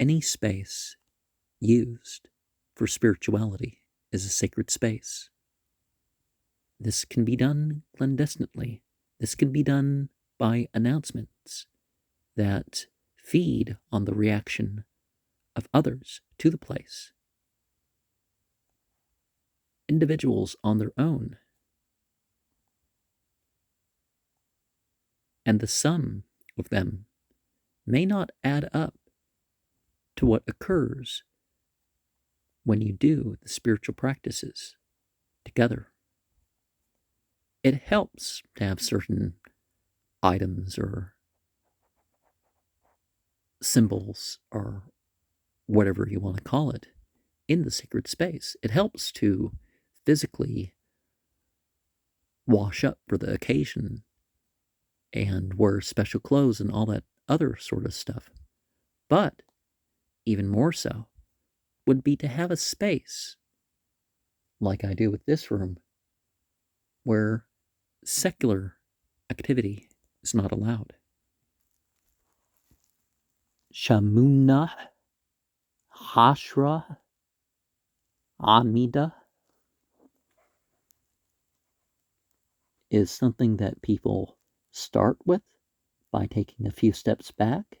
any space used for spirituality is a sacred space. This can be done clandestinely. This can be done by announcements that feed on the reaction of others to the place. Individuals on their own. And the sum of them may not add up to what occurs when you do the spiritual practices together. It helps to have certain items or symbols or whatever you want to call it in the sacred space. It helps to physically wash up for the occasion and wear special clothes and all that other sort of stuff. But even more so would be to have a space, like I do with this room, where secular activity is not allowed. Shamuna, Hashra, Amida is something that people start with by taking a few steps back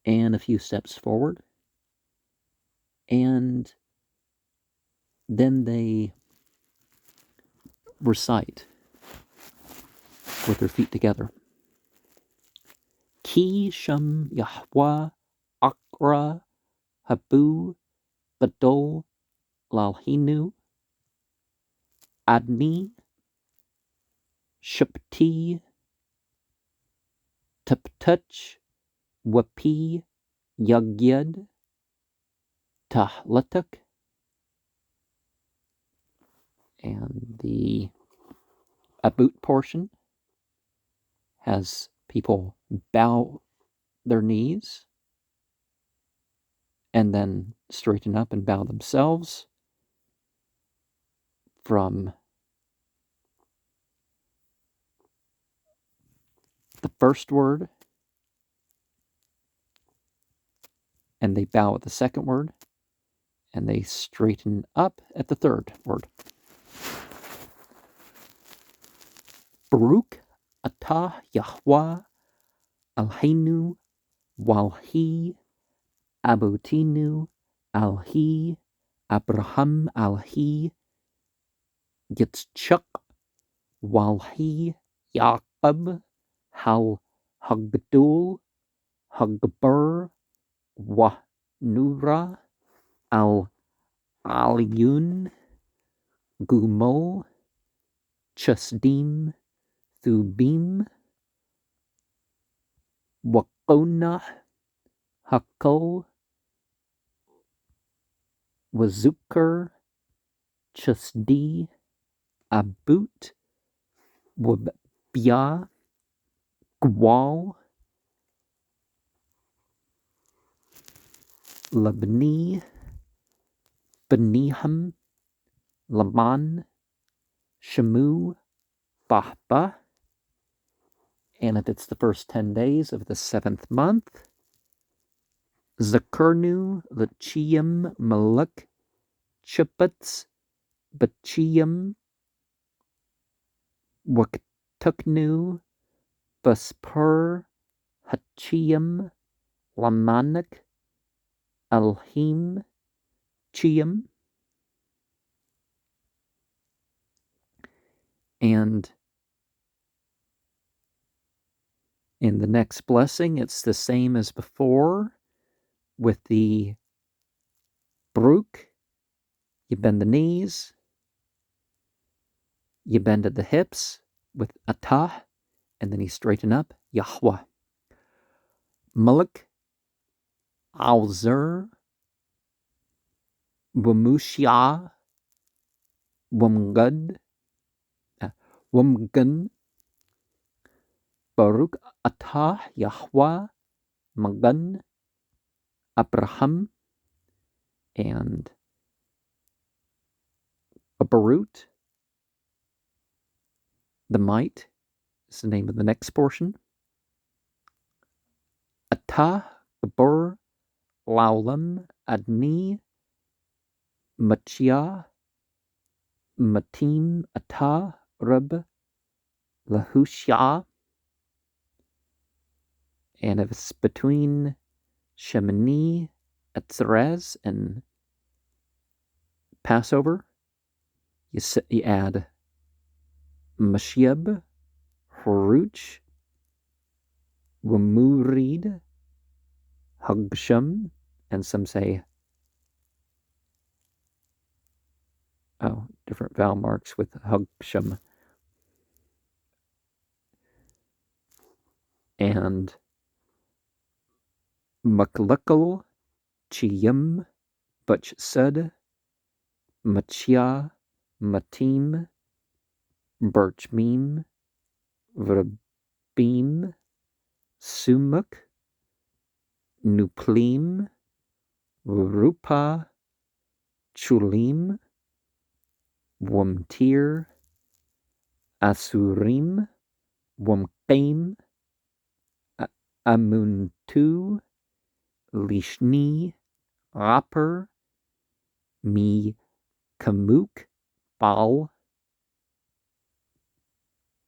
and a few steps forward, and then they recite with their feet together. Ki Sham Yahwa Akra Habu Badol Lalhinu Adni Shapti Taptuch Wapi Yagyad Tahlatuk. And the Abut portion has people bow their knees and then straighten up and bow themselves from the first word, and they bow at the second word, and they straighten up at the third word. Baruch atah Yahweh Alheinu Walhi Abutinu Alhi Abraham Alhi Yitzchak Walhi Yaaqub Hal Hagdul Hagbar Wa Nura Al Aliyun Gumol Chasdim Thubim Wakona Hakol Wazukar Chasdi Abut Wabya Gwal Labni Beniham Laman Shamu Bahba. And if it's the first 10 days of the 7th month, Zakurnu Lachiyam Malak Chupats Bachiyam Waktuknu Baspur Hachiyam Lamanak Alhim Chiyam. And in the next blessing, it's the same as before with the Baruch. You bend the knees, you bend at the hips with Atah, and then you straighten up, Yahweh. Malak Alzer Wamushya Wamgud Wamgun Baruch Atah Yahweh Magan Abraham. And a Barut, the might, is the name of the next portion. Atah Gabor Laulam, Adni, Machia, Matim, Ata, Rub, Lahushya. And if it's between Shemini, Etzerez, and Passover, you add Mashiab, Haruch, Wamurid, Hugsham, and some say, different vowel marks with Hugsham. And Maklukal, Chiyam, Butch Sud, Machia, Matim, Birch Meme, Vrabim, Sumuk, Nuplim, Rupa, Chulim, Wumtir, Asurim, Wumqaim, Amuntu, Lishni, Rapper, Mi, Kamuk, Bal,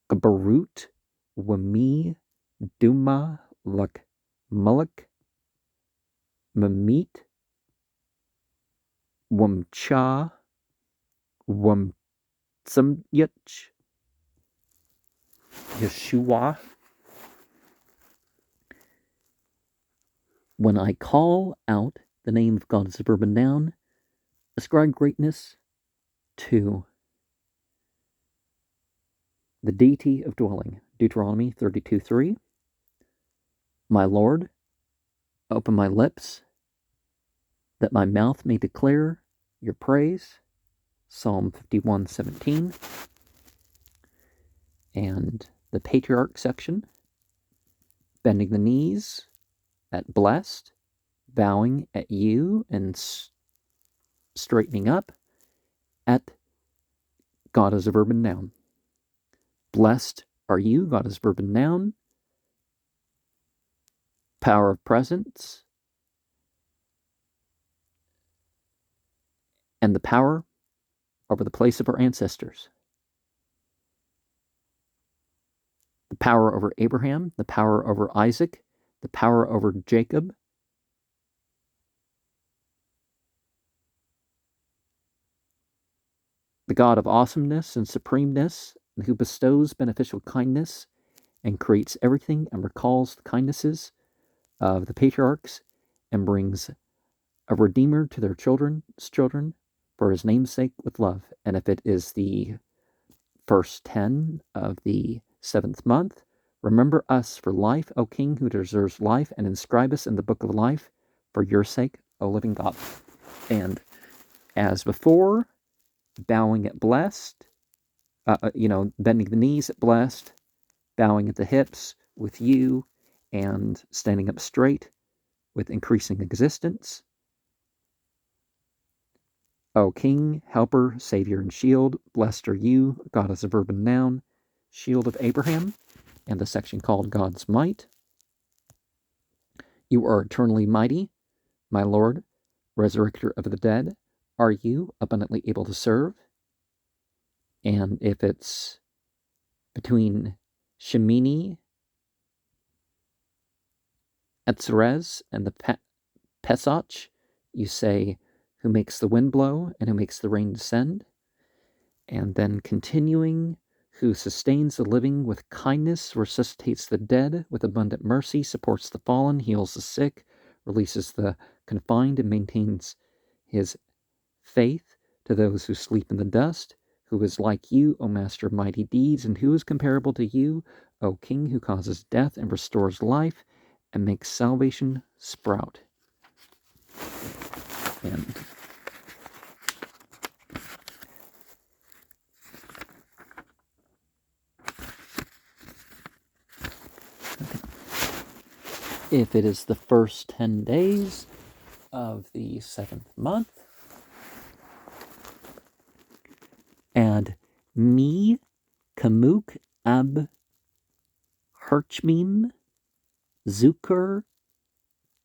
Gabarut, Wami, Duma, Luk, Muluk, Mamit, Wumcha, Wumtsamyach, Yeshua. When I call out the name of God as a suburban noun, ascribe greatness to the deity of dwelling. Deuteronomy 32:3. My Lord, open my lips, that my mouth may declare your praise. Psalm 51:17. And the patriarch section, bending the knees at blessed, bowing at you and straightening up at God as a verb and noun. Blessed are you, God as verb and noun. Power of presence. And the power over the place of our ancestors. The power over Abraham, the power over Isaac, the power over Jacob. The God of awesomeness and supremeness, who bestows beneficial kindness and creates everything and recalls the kindnesses of the patriarchs and brings a redeemer to their children's children for his name's sake with love. And if it is the first 10 of the 7th month, remember us for life, O King, who deserves life, and inscribe us in the book of life for your sake, O living God. And as before, bowing at blessed, bending the knees at blessed, bowing at the hips with you, and standing up straight with increasing existence. O King, Helper, Savior, and Shield, blessed are you, God as a verb and noun, Shield of Abraham, and the section called God's Might. You are eternally mighty, my Lord, resurrector of the dead. Are you abundantly able to serve? And if it's between Shemini, Etzerez, and the Pesach, you say, who makes the wind blow and who makes the rain descend. And then continuing, who sustains the living with kindness, resuscitates the dead with abundant mercy, supports the fallen, heals the sick, releases the confined, and maintains his faith to those who sleep in the dust. Who is like you, O Master of mighty deeds, and who is comparable to you, O King, who causes death and restores life and makes salvation sprout. And if it is the first 10 days of the 7th month, add Mi, Kamuk, Ab, Herchmim, Zukur,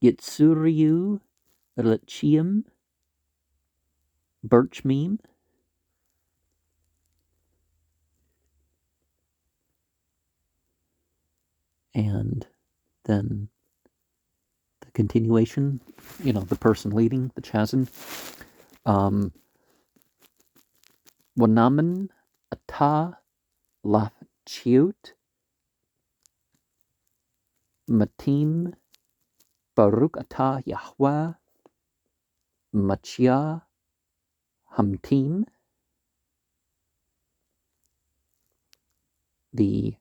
Yitzuriu, Litchium, birch meme, and then the continuation, the person leading the chasm. Wanaman ata lafchiut matim Baruch ata Yahweh Machia Hamtim. The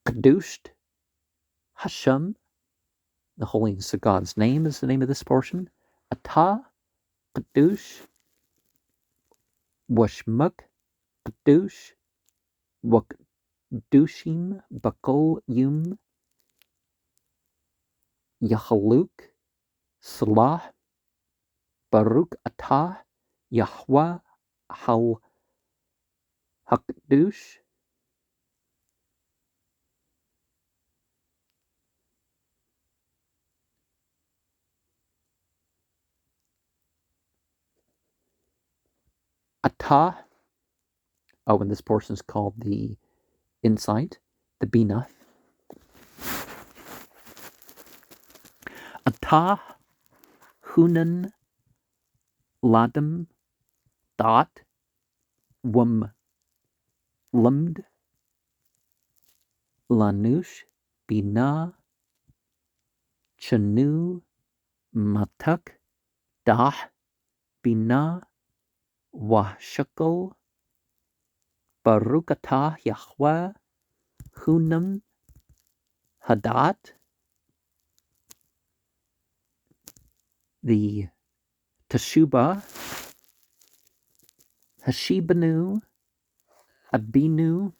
Kadushed Hashem, the holiness of God's name, is the name of this portion. Ata Kadush Washmuk Kadush Wakdushim Bakol Yum Yachaluk Salah Baruch Atah Yahweh Hal Hakdush. Atah. Oh, and this portion is called the Insight, the Bina. Atah Hunan Ladam Dot Wum Lumd Lanush Bina Chanu Matuk Dah Bina Washakal Baruch atah Yahweh Hunam Hadat. The Teshubah Hashibanu Abinu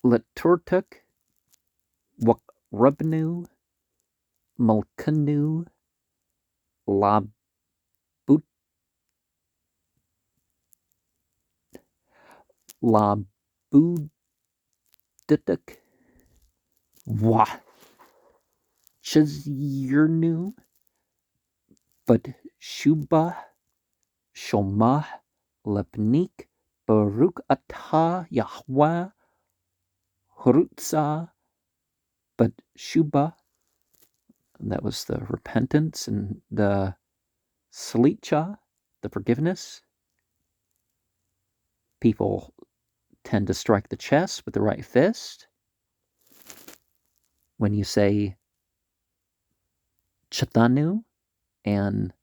Laturtuk Wakrubnu Malkanu Labudik Wah Chizirnu But Shubah Shomah Lepnik Baruch atah Yahweh Hurutza But Shubah. That was the repentance, and the Slicha, the forgiveness. People tend to strike the chest with the right fist. When you say Chatanu and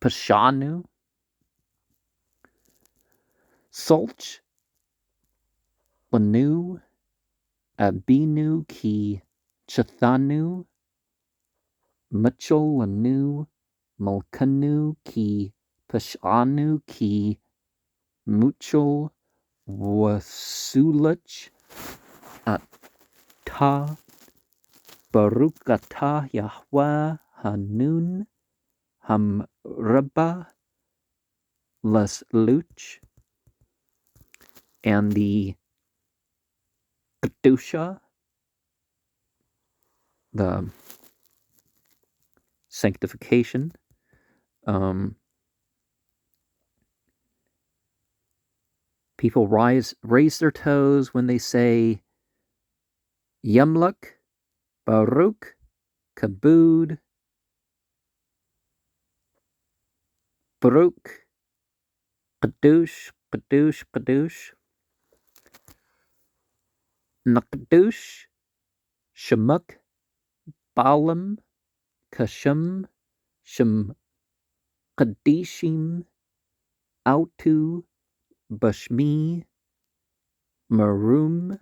Pashanu, Solch, Lanu, Abinu ki Chathanu, Muchol Lanu, Malkanu ki Pashanu ki Muchol Wasulach Atah Baruch atah Yahweh Hanun Hamrabah Lasluch. And the Kedusha, the sanctification. People raise their toes when they say Yamluk, Baruch, Kabud, Baruch, Kadush, Kadush, Kadush, Nakadush, Shemuk, Balaam, Kashum, Shem Kadishim, Autu, Bashmi, Marum,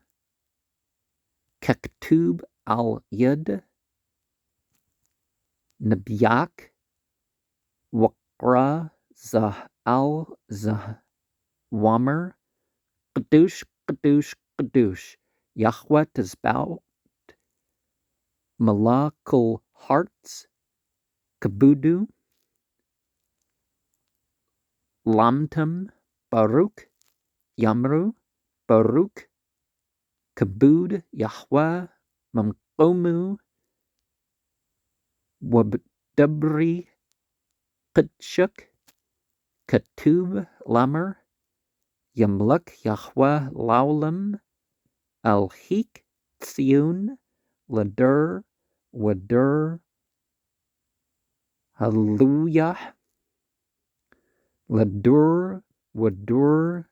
Kektub al Yud, Nabyak, Wakra, Zah al Zah Wamer, Kadush, Kadush, Kadush, Yahweh Tizbaut, Malakul Hearts, Kabudu, Lamtam, Baruch, Yamru, Baruch, Kabud Yahweh Mamkomu Wabdabri Qadshuk Katub Lamer Yamluk Yahweh Laulam Al-Hik Tsiun Ladur Wadur Hallelujah Ladur Wadur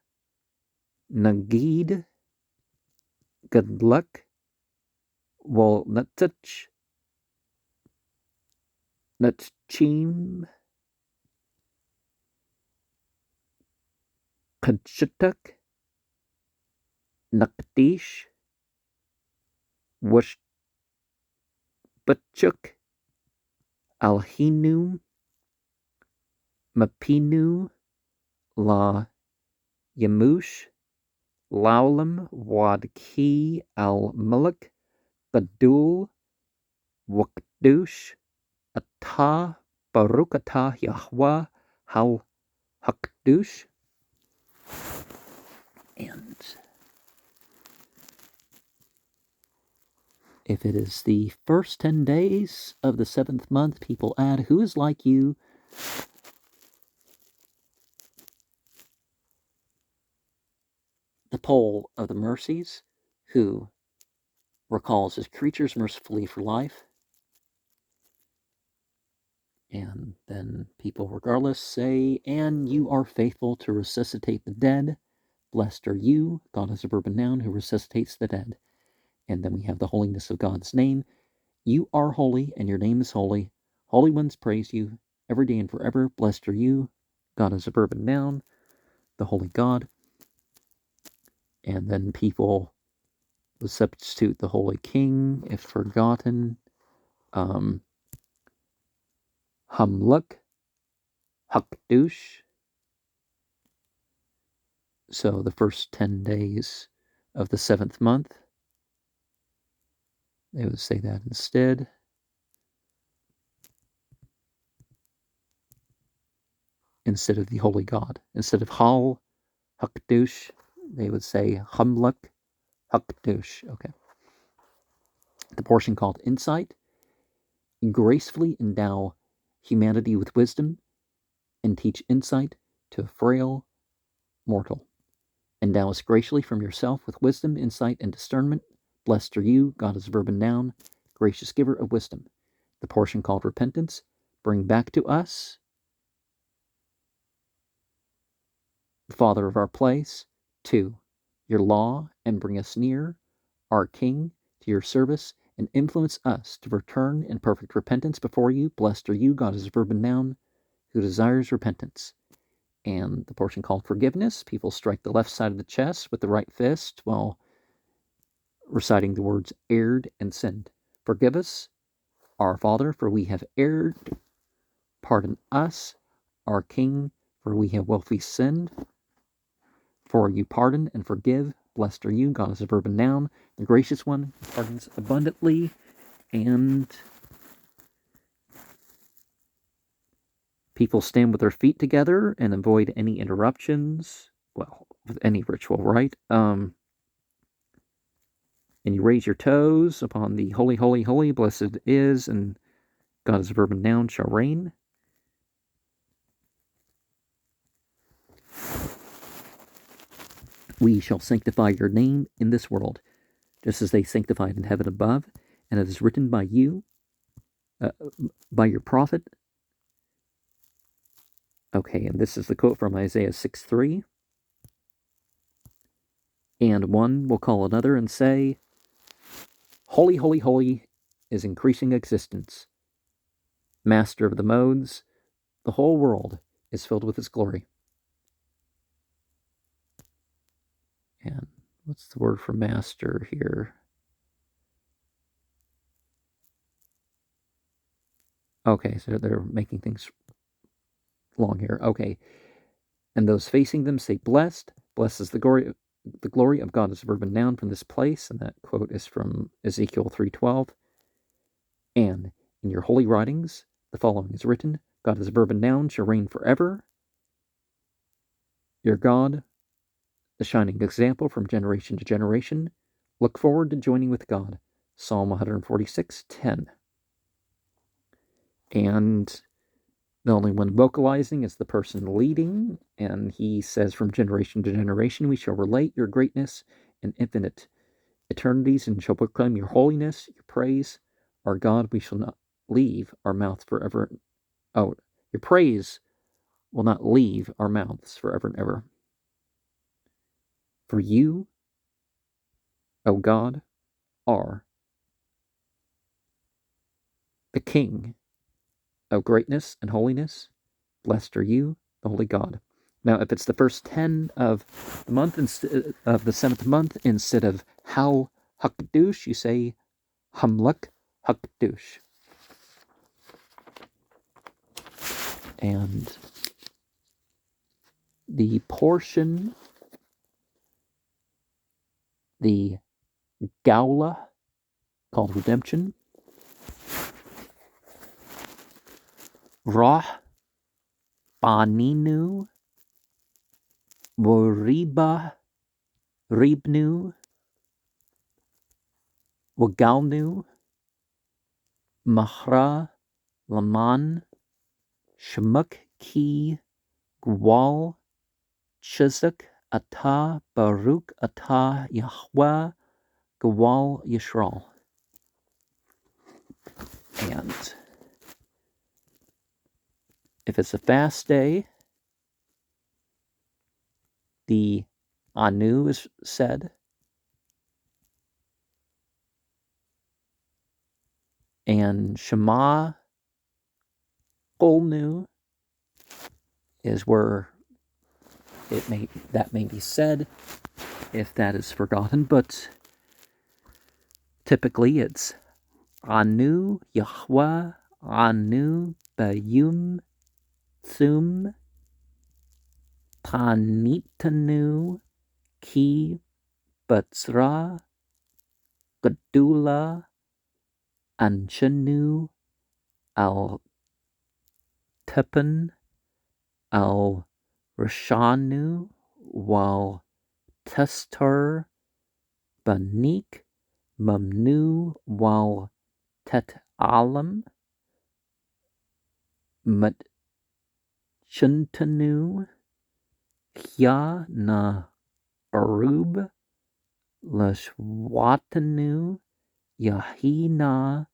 Nagid Gadluk Walnutach Nutchim Kadshutuk Nakdish Washbutchuk Alhinu Mapinu La Yamush Laulam Wadki Al-Muluk Badul Wakdush Atah Baruch Atah Yahweh Hal Hakdush. And if it is the first 10 days of the 7th month, people add, who is like you? The pole of the mercies, who recalls his creatures mercifully for life. And then people, regardless, say, and you are faithful to resuscitate the dead. Blessed are you, God is a verb and noun, who resuscitates the dead. And then we have the holiness of God's name. You are holy, and your name is holy. Holy ones praise you every day and forever. Blessed are you, God is a verb and noun, the holy God. And then people would substitute the holy king, if forgotten. Hamluk, Hakdush. So the first 10 days of the 7th month, they would say that instead. Instead of the holy God. Instead of Hal, Hakdush, they would say Hamluk, Hakdush. Okay. The portion called Insight. Gracefully endow humanity with wisdom and teach insight to a frail mortal. Endow us graciously from yourself with wisdom, insight, and discernment. Blessed are you, God is a verb and noun, gracious giver of wisdom. The portion called Repentance. Bring back to us, Father of our place, 2, your law, and bring us near, our King, to your service, and influence us to return in perfect repentance before you. Blessed are you, God is a verb and noun, who desires repentance. And the portion called Forgiveness. People strike the left side of the chest with the right fist while reciting the words erred and sinned. Forgive us, our Father, for we have erred. Pardon us, our King, for we have willfully sinned. For you pardon and forgive. Blessed are you, God is a verb and noun, the gracious one, pardons abundantly. And people stand with their feet together and avoid any interruptions. Well, with any ritual, right? And you raise your toes upon the holy, holy, holy, blessed is, and God is a verb and noun, shall reign. We shall sanctify your name in this world, just as they sanctified in heaven above, and it is written by you, by your prophet. Okay, and this is the quote from Isaiah 6:3. And one will call another and say, holy, holy, holy is increasing existence. Master of the modes, the whole world is filled with his glory. And what's the word for master here? Okay, so they're making things long here. Okay. And those facing them say, blessed. Blessed is the glory of God is a verb and noun from this place. And that quote is from Ezekiel 3:12. And in your holy writings, the following is written, God is a verb and noun, shall reign forever. Your God, the shining example from generation to generation. Look forward to joining with God. Psalm 146:10. And the only one vocalizing is the person leading, and he says, from generation to generation we shall relate your greatness and infinite eternities, and shall proclaim your holiness, your praise. Our God, we shall not leave our mouth forever. Oh, your praise will not leave our mouths forever and ever. For you, O God, are the King of greatness and holiness. Blessed are you, the Holy God. Now, if it's the first 10 of the month, of the 7th month, instead of How Hakdush, you say Hamluk Hakdush. And the portion, the Gaula, called redemption, Rah Baninu Wariba Ribnu Wagalnu Mahra Laman Shemuk Ki Gwal Chizuk Atah Baruch Atah Yahweh Gawal Yisrael. And if it's a fast day, the Anu is said. And Shema Qolnu is where that may be said if that is forgotten, but typically it's Anu Yahweh Anu Bayum Thum Tanitanu Ki Batzra Gadula Anshanu Al Tepan Al Rashanu Wal Testar Banik Mamnu Wal Tet Alam Matchuntanu Kya Na Arub Lashwatanu Yahina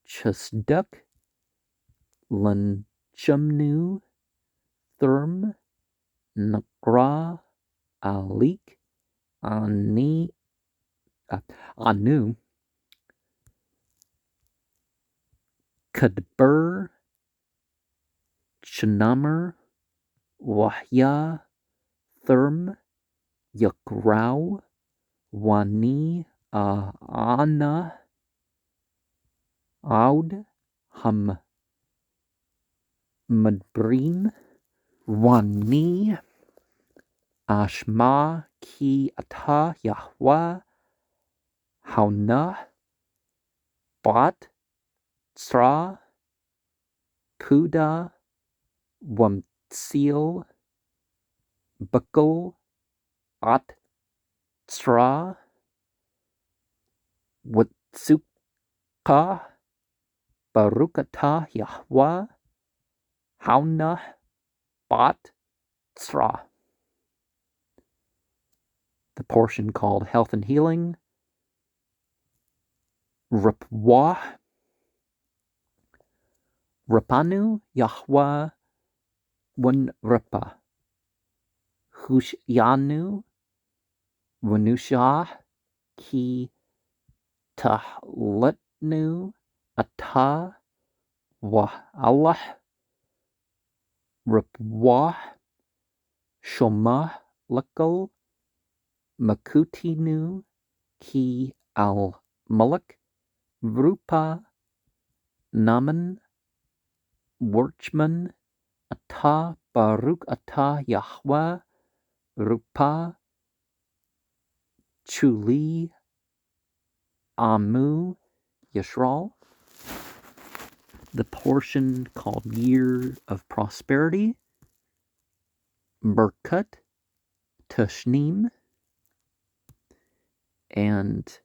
Chasduk Lanchumnu Therm Nakra Alik Anu Kadbur Chanamer Wahya Therm Yakrau Wani Ana Aud Ham Madbrim Wani Ashma Ki Ata Yahweh Hauna Bat Sra Puda Wamtsil Buckle At Sra Wutsuka Barukata Yahweh Hauna Bat Sra. The portion called Health and Healing, Ripwah Rapanu Yahweh Wan Ripa Hushyanu Wanushah Ki Tahletnu Atah Wah Allah Ripwah Shomah Lekal Makutinu Ki Al Mulak Vrupa Naman Worchman Atah Baruch Atah Yahweh Rupa Chuli Amu Yisrael. The portion called Year of Prosperity, Berkut Tashnim, And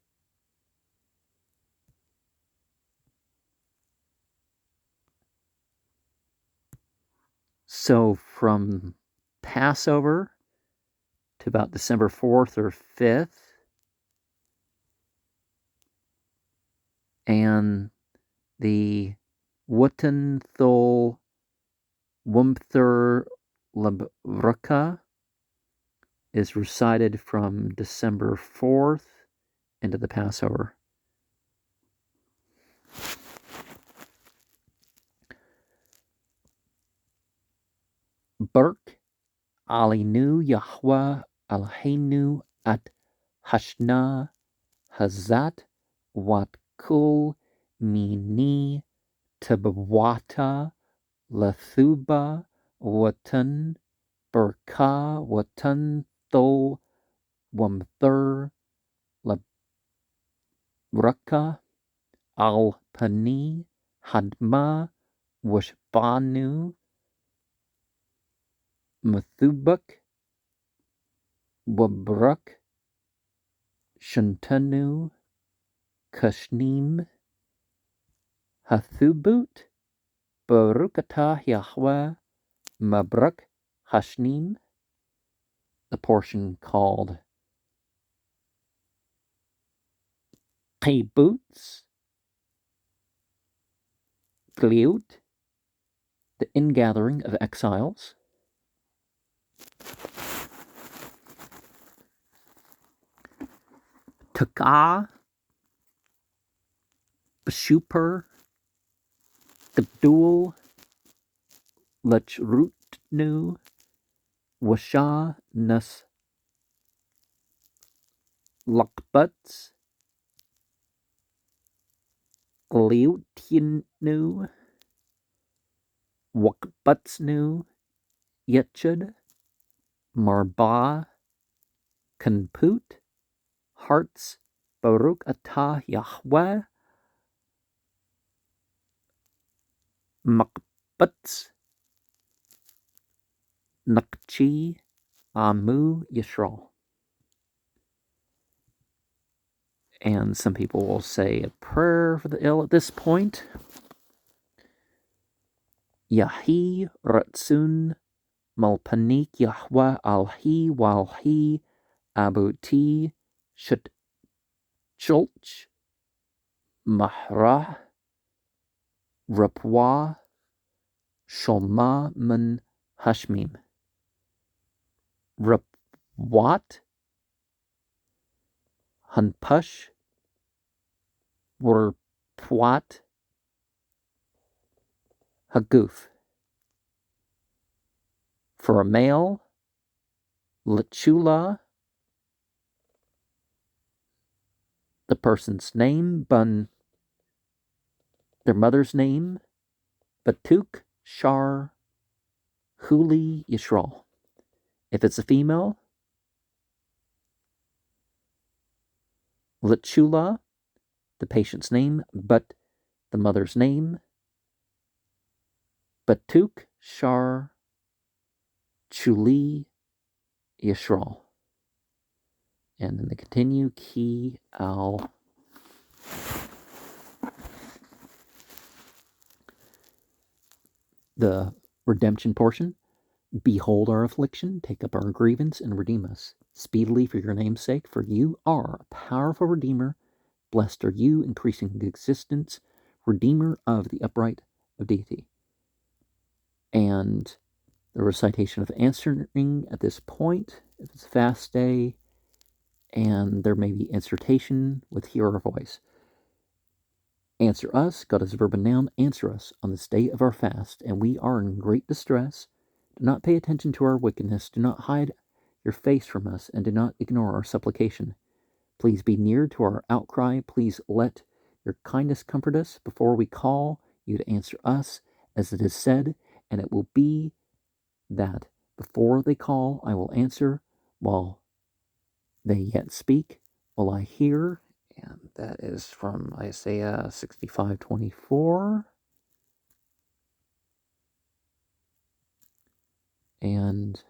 so from Passover to about December 4th or 5th, and the Watan Thul Wumther Labruka is recited from December 4th into the Passover. Baruch Alinu Yahweh Alheinu at Hashna Hazat Wat Kul Mini Tabawata Lathuba Watan Berka Watan Thol Wamthur Labraka Al Pani Hadma Washbanu Mathubak Wabrak Shantanu Kashnim Hathubut Barukata Yahweh Mabrak Hashnim, the portion called Kibbutz Gliut, the ingathering of exiles. Taka B'Shuper Gdul Lechrutnu Washa Nas Lakbutz Gliutinu Wakbutznu Yetchud Marba Kanput Hearts Baruch Atah Yahweh Makbutz Nakchi Amu Yisrael. And some people will say a prayer for the ill at this point. Yahi Ratsun Malpanik Yahweh Alhi Walhi Abuti Shulch Mahrah Rapwa Shoma Man Hashmim. Rapwat Hanpush Warpwat Haguf. For a male, Lechula, the person's name, Bun, their mother's name, Batuk Shar Huli Yisrael. If it's a female, Lechula, the patient's name, but the mother's name, Batuk Shar Chuli Yisrael. And then they continue, Ki Al. The redemption portion. Behold our affliction, take up our grievance, and redeem us speedily for your name's sake, for you are a powerful Redeemer. Blessed are you, increasing the existence, Redeemer of the upright of deity. And the recitation of answering at this point, if it's a fast day, and there may be insertion with hear our voice. Answer us, God is a verb and noun, answer us on this day of our fast, and we are in great distress. Do not pay attention to our wickedness, do not hide your face from us, and do not ignore our supplication. Please be near to our outcry, please let your kindness comfort us before we call you to answer us, as it is said, and it will be that before they call, I will answer, while they yet speak, will I hear. And that is from Isaiah 65:24. And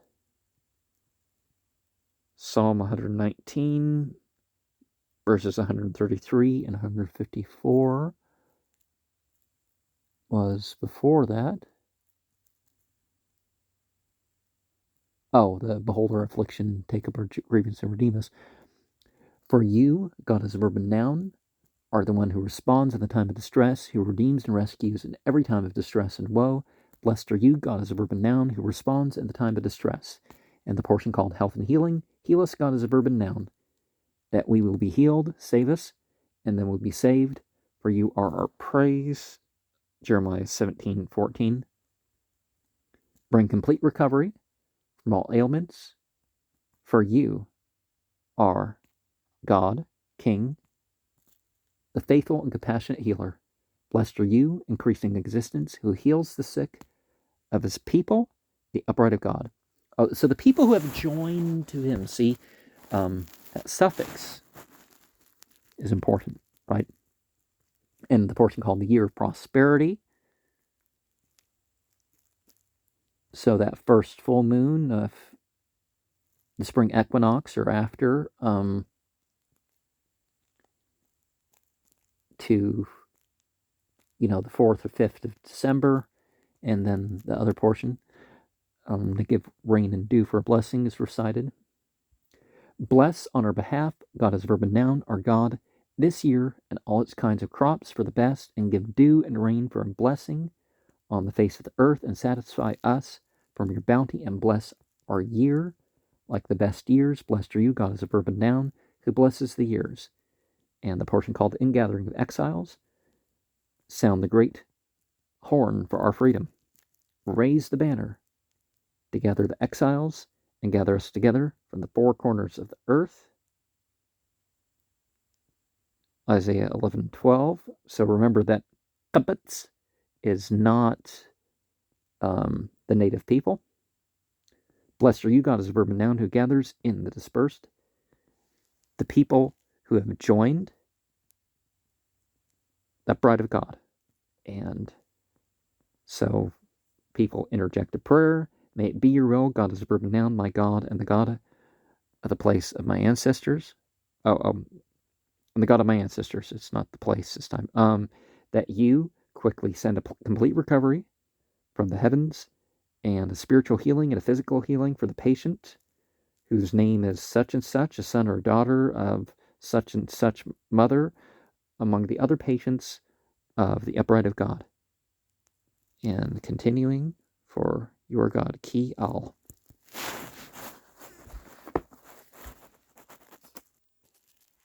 Psalm 119, Verses 133 and 154 was before that. Oh, the behold our affliction, take up our grievance and redeem us. For you, God as a verb and noun, are the one who responds in the time of distress, who redeems and rescues in every time of distress and woe. Blessed are you, God as a verb and noun, who responds in the time of distress. And the portion called health and healing, heal us, God as a verb and noun, that we will be healed, save us, and then we'll be saved, for you are our praise. Jeremiah 17:14. Bring complete recovery from all ailments, for you are God, King, the faithful and compassionate healer. Blessed are you, increasing existence, who heals the sick of his people, the upright of God. Oh, so the people who have joined to him, see, that suffix is important, right? And the portion called the year of prosperity. So that first full moon of the spring equinox or after, to, the 4th or 5th of December, and then the other portion, to give rain and dew for a blessing is recited. Bless on our behalf, God as a verb and noun, our God, this year and all its kinds of crops for the best, and give dew and rain for a blessing on the face of the earth, and satisfy us from your bounty, and bless our year like the best years. Blessed are you, God as a verb and noun, who blesses the years. And the portion called Ingathering of Exiles, sound the great horn for our freedom. Raise the banner to gather the exiles and gather us together from the four corners of the earth. Isaiah 11:12. So remember that Kibbutz is not the native people. Blessed are you, God as a verb and noun, who gathers in the dispersed, the people who have joined that bride of God. And so people interject a prayer. May it be your will, God as a verb and noun, my God, and the God of the place of my ancestors. And the God of my ancestors. It's not the place this time. That you quickly send a complete recovery from the heavens, and a spiritual healing and a physical healing for the patient whose name is such and such, a son or a daughter of such and such mother, among the other patients of the upright of God. And continuing for your God, Ki Al.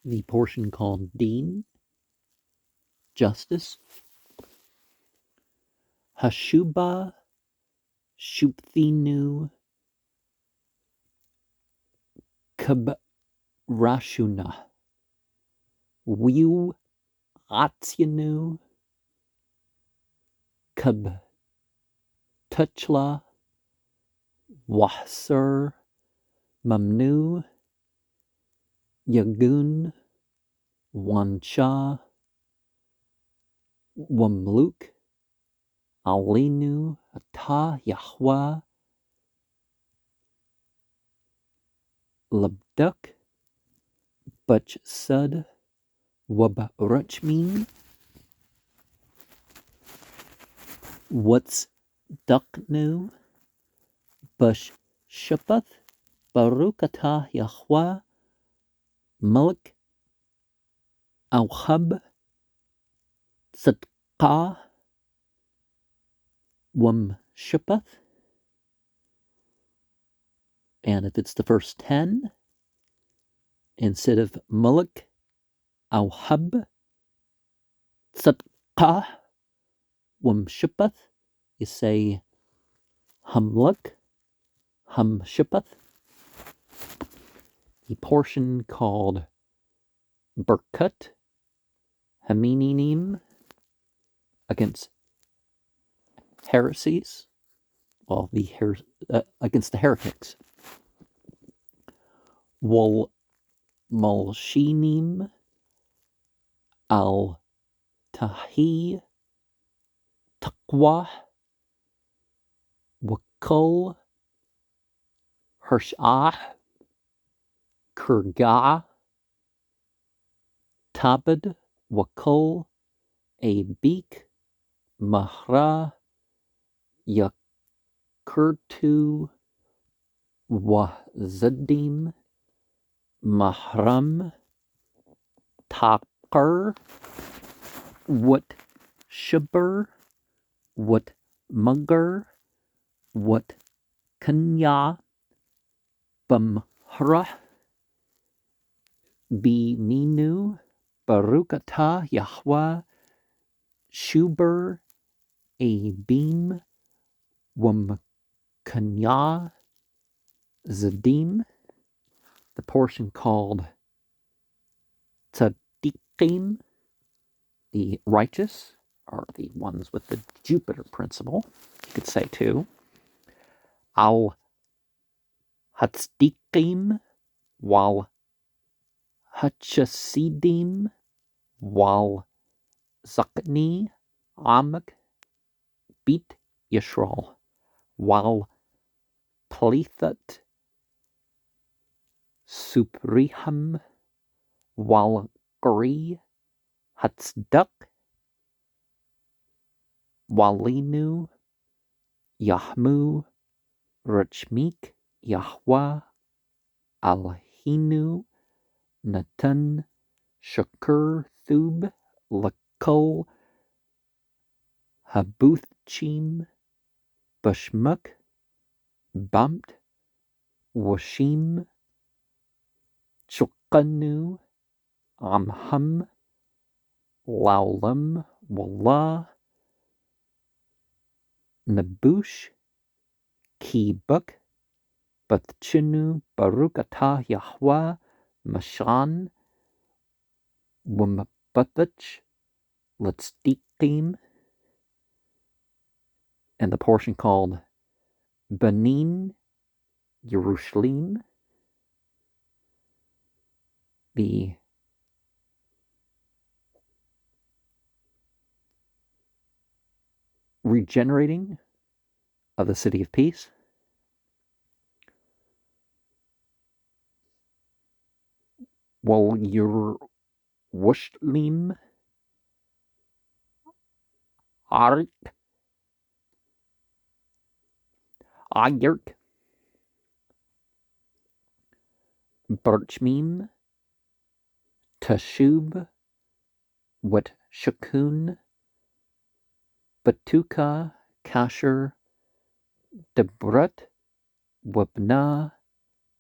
The portion called Deen, justice. Hashuba Shupthinu Kabrashuna Wiu Atsianu Kab Tuchla Wahsur Mamnu Yagun Wansha Wamluk Alinu Ata Yahwa Labduk Butch Sud Wabarachmin What's Ducknu Bush Shupath Barukata Yahwa Malik Auhab Sadqa Wam Shupath. And if it's the first 10, instead of Malik Auhab Sadqa Wam Shupath, you say Hamluk Hum Shupath. The portion called Berkut Hamininim against heresies, well, against the heretics. Wal Malshinim Al Tahi Taqwa Wakul Hershah Kurgah Tabed Wakol Abik Mahra Yakurtu Wazadim Mahram Takar Wat Shaber Wat Mugger Wat Kanya Bamhra Biminu Barukata Yahweh Shuber Abim Wamkanya Zadim, the portion called Tzadikim, the righteous, are the ones with the Jupiter principle, you could say too. Al Hatzdikim, Wal Hachasidim, Wal Zakni, Amak, Bit Yisrael, Wal Plethat, Supriham, Wal Gri, Hatzduk, Walinu, Yahmu, Rachmik, Yahweh, Alhinu, Natan, Shakur, Thub, Lakol, Habuthchim, Bashmuk, Bamt, Washim, Chukanu, Amham, Laulam, Wallah, Nabush, Kibuk, Bathchinu, Barukatah Yahweh, Mashan, Wumbathach, Letzdikim, and the portion called Benin, Yerushalayim, the regenerating of the city of peace. Wal Yerushalayim, Arik, Ayerk, Birchmim, Tashub, Wat Shakun, Batuka, Kasher, Debrut, Wabna,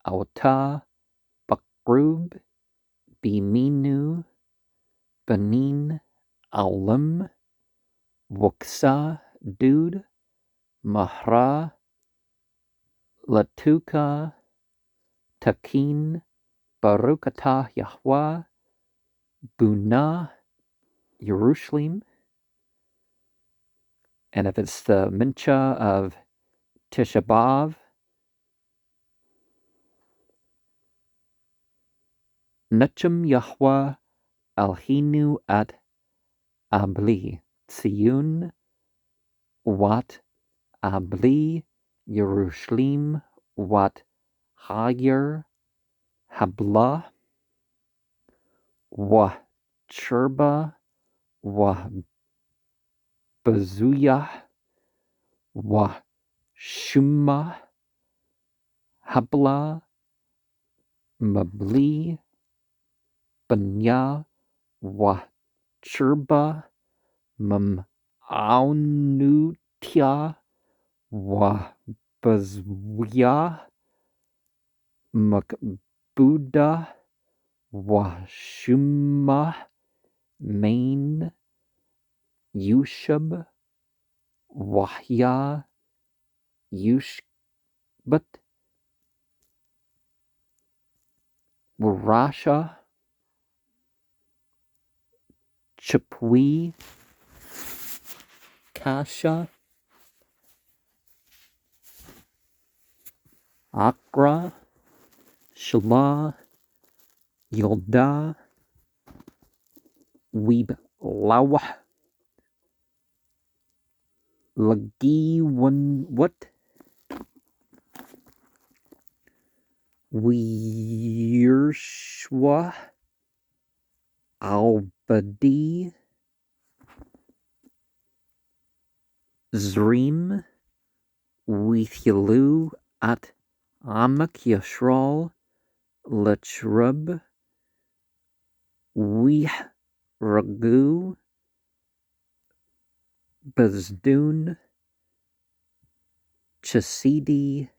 Auta, Bakrub, Biminu, Benin, Aulam, Wuksa, Dud, Mahra, Latuka, Takin, Barukatah Yahweh, Buna, Yerushalayim. And if it's the Minchah of Tisha B'Av, Nachum Yahweh Alhinu at Abli, Tziyun Wat Abli, Yerushalayim Wat Hayer, Habla, Wa Cherba, Wa Bazuyah, Wa Shumma, Habla, Mabli, Banya, Wa Cherba, Aunutia, Wa Bazuyah, Makbuda, Wa Shumma, Main, Yushab, Wahya, Yushbat, Rasha, Chapui, Kasha, Akra, Shalah, Yolda, Weeb Lawah, Lagi what? Weirshwa, Al-Badi, Zrim, Withilu, At Amak Yashral, Lechrub, Wih Ragu, Bazdun, Chasidi,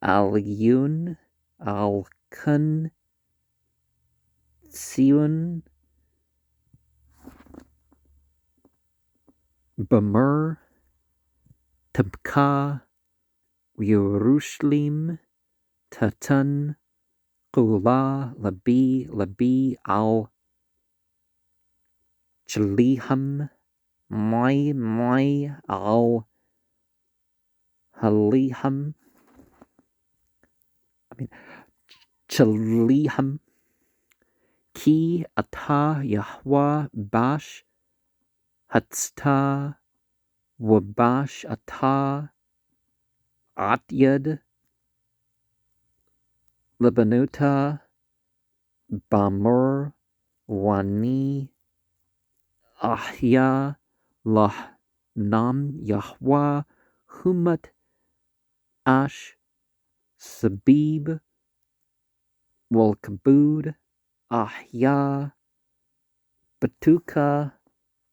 Al-Yun, Al-Kun, Tsiun, Bamur, Tabka, Yerushlim, Tatun, Qula, Labi, Al, Chaliham, Mai, Al, Haliham, Chaliham, Ki, Ata, Yahwa, Bash, Hatzta, Wabash, Ata, Atyad, Lebanuta, Bamur, Wani, Ahya, Lah, Nam, Yahwa, Humat, Ash, Sabib, Walkabud, Ahya, Batuka,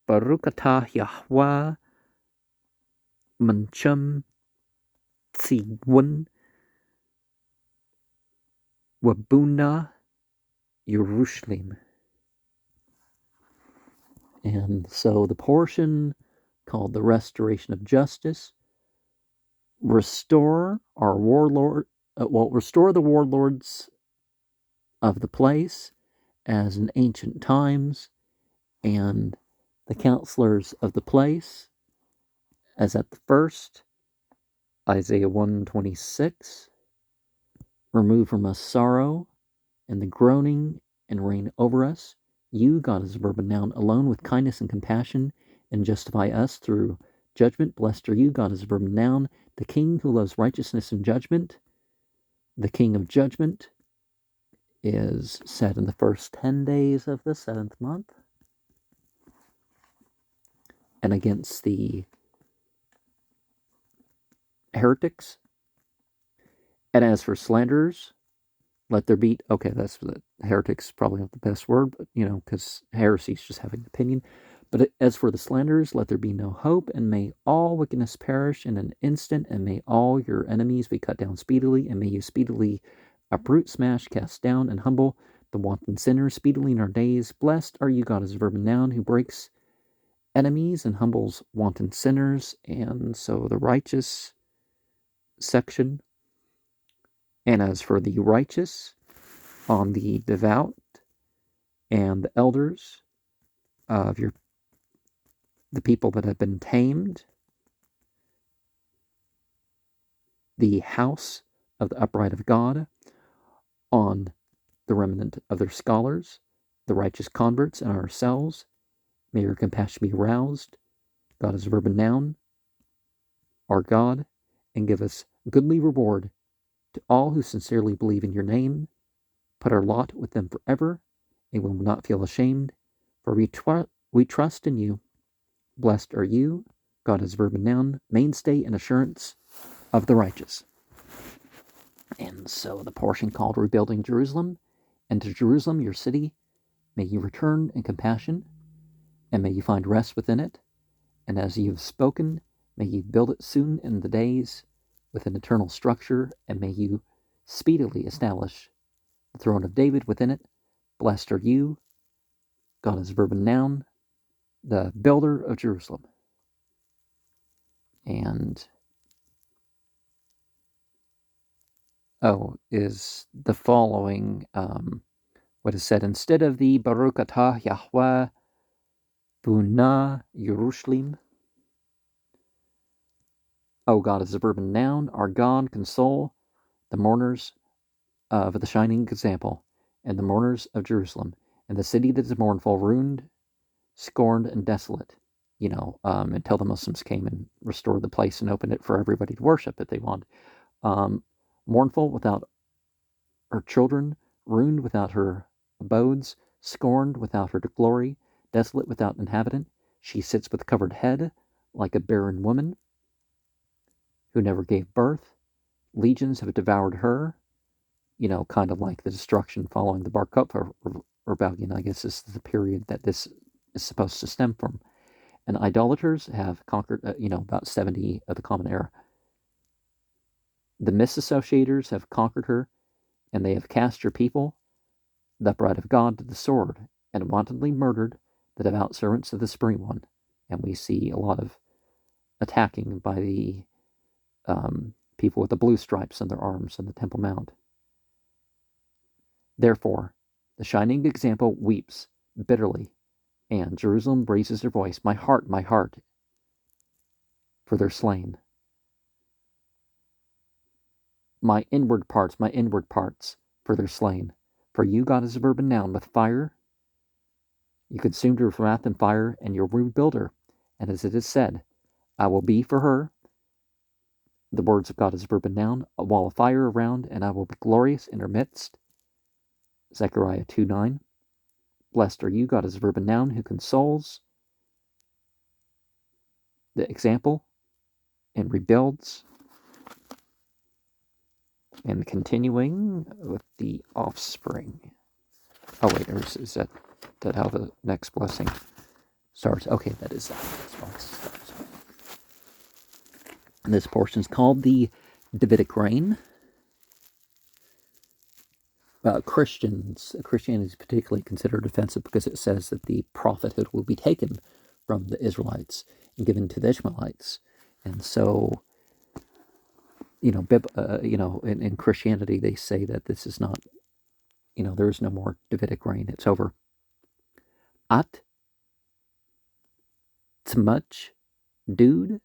Barukata, Yahwa, Manchum, Tsigwun, Wabuna, Yerushlim. And so the portion called the Restoration of Justice, restore the warlords of the place as in ancient times, and the counselors of the place as at the first. Isaiah 1:26, remove from us sorrow and the groaning, and reign over us. You, God is a verb and noun, alone with kindness and compassion, and justify us through judgment. Blessed are you, God is a verb and noun, the King who loves righteousness and judgment. The King of judgment is said in the first 10 days of the 7th month. And against the heretics. And as for slanderers, let there be, okay, that's the heretics, probably not the best word, but because heresy is just having an opinion. But as for the slanderers, let there be no hope, and may all wickedness perish in an instant, and may all your enemies be cut down speedily, and may you speedily uproot, smash, cast down, and humble the wanton sinner speedily in our days. Blessed are you, God as a verb and noun, who breaks enemies and humbles wanton sinners. And so the righteous section. And as for the righteous, on the devout and the elders of the people that have been tamed, the house of the upright of God, on the remnant of their scholars, the righteous converts, and ourselves, may your compassion be aroused. God is a verb and noun, our God, and give us goodly reward to all who sincerely believe in your name. Put our lot with them forever, and we will not feel ashamed, for we trust in you. Blessed are you, God is verb and noun, mainstay and assurance of the righteous. And so the portion called Rebuilding Jerusalem, and to Jerusalem, your city, may you return in compassion, and may you find rest within it. And as you have spoken, may you build it soon in the days with an eternal structure, and may you speedily establish the throne of David within it. Blessed are you, God is verb and noun, the builder of Jerusalem. And is the following what is said instead of the Baruch atah Yahweh Buna Yerushlim. O God is a verb and noun, our God, console the mourners of the shining example, and the mourners of Jerusalem, and the city that is mournful, ruined, scorned, and desolate. Until the Muslims came and restored the place and opened it for everybody to worship if they want. Mournful without her children, ruined without her abodes, scorned without her glory, desolate without inhabitant. She sits with covered head, like a barren woman who never gave birth. Legions have devoured her, kind of like the destruction following the Bar Kokhba rebellion. I guess this is the period that this is supposed to stem from. And idolaters have conquered, about 70 of the Common Era. The misassociators have conquered her, and they have cast her people, the bride of God, to the sword, and wantonly murdered the devout servants of the Supreme One. And we see a lot of attacking by the people with the blue stripes on their arms on the Temple Mount. Therefore, the shining example weeps bitterly, and Jerusalem raises her voice, my heart, for their slain. My inward parts, for their slain. For you, God, is a verb and noun with fire. You consumed her with wrath and fire, and you rebuild her. And as it is said, I will be for her, the words of God is a verb and noun, a wall of fire around, and I will be glorious in her midst. Zechariah 2:9. Blessed are you, God is a verb and noun, who consoles, the example, and rebuilds. And continuing with the offspring. Oh wait, is that how the next blessing starts? Okay, that is that. That's how it starts. And this portion is called the Davidic reign. Christianity is particularly considered offensive because it says that the prophethood will be taken from the Israelites and given to the Ishmaelites. And so, in Christianity, they say that this is not, there is no more Davidic reign. It's over. At Tmuch Dude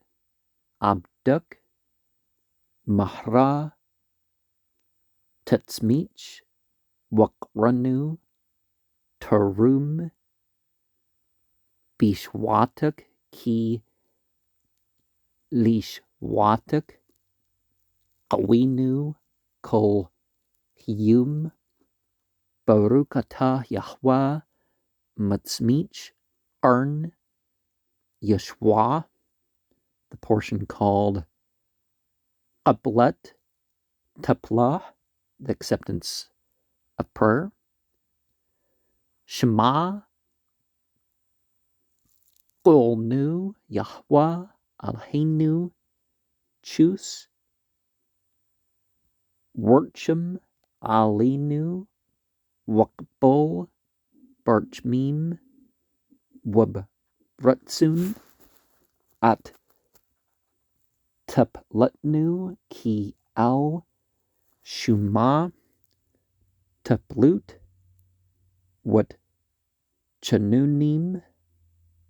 Abduk Mahra Tetzmich Wakranu Tarum Bishwatuk Ki Lishwatuk Awinu Kol Hiyum Barukata Yahweh Matzmich Arn Yeshua, the portion called Ablet Taplah, the acceptance of prayer. Shema Qul Yahweh Alheinu Chus Worcham Alinu Wakbol Barchmim Wabrutsun at Tapletnu Ki Al Shuma Taplut Wat Chanunim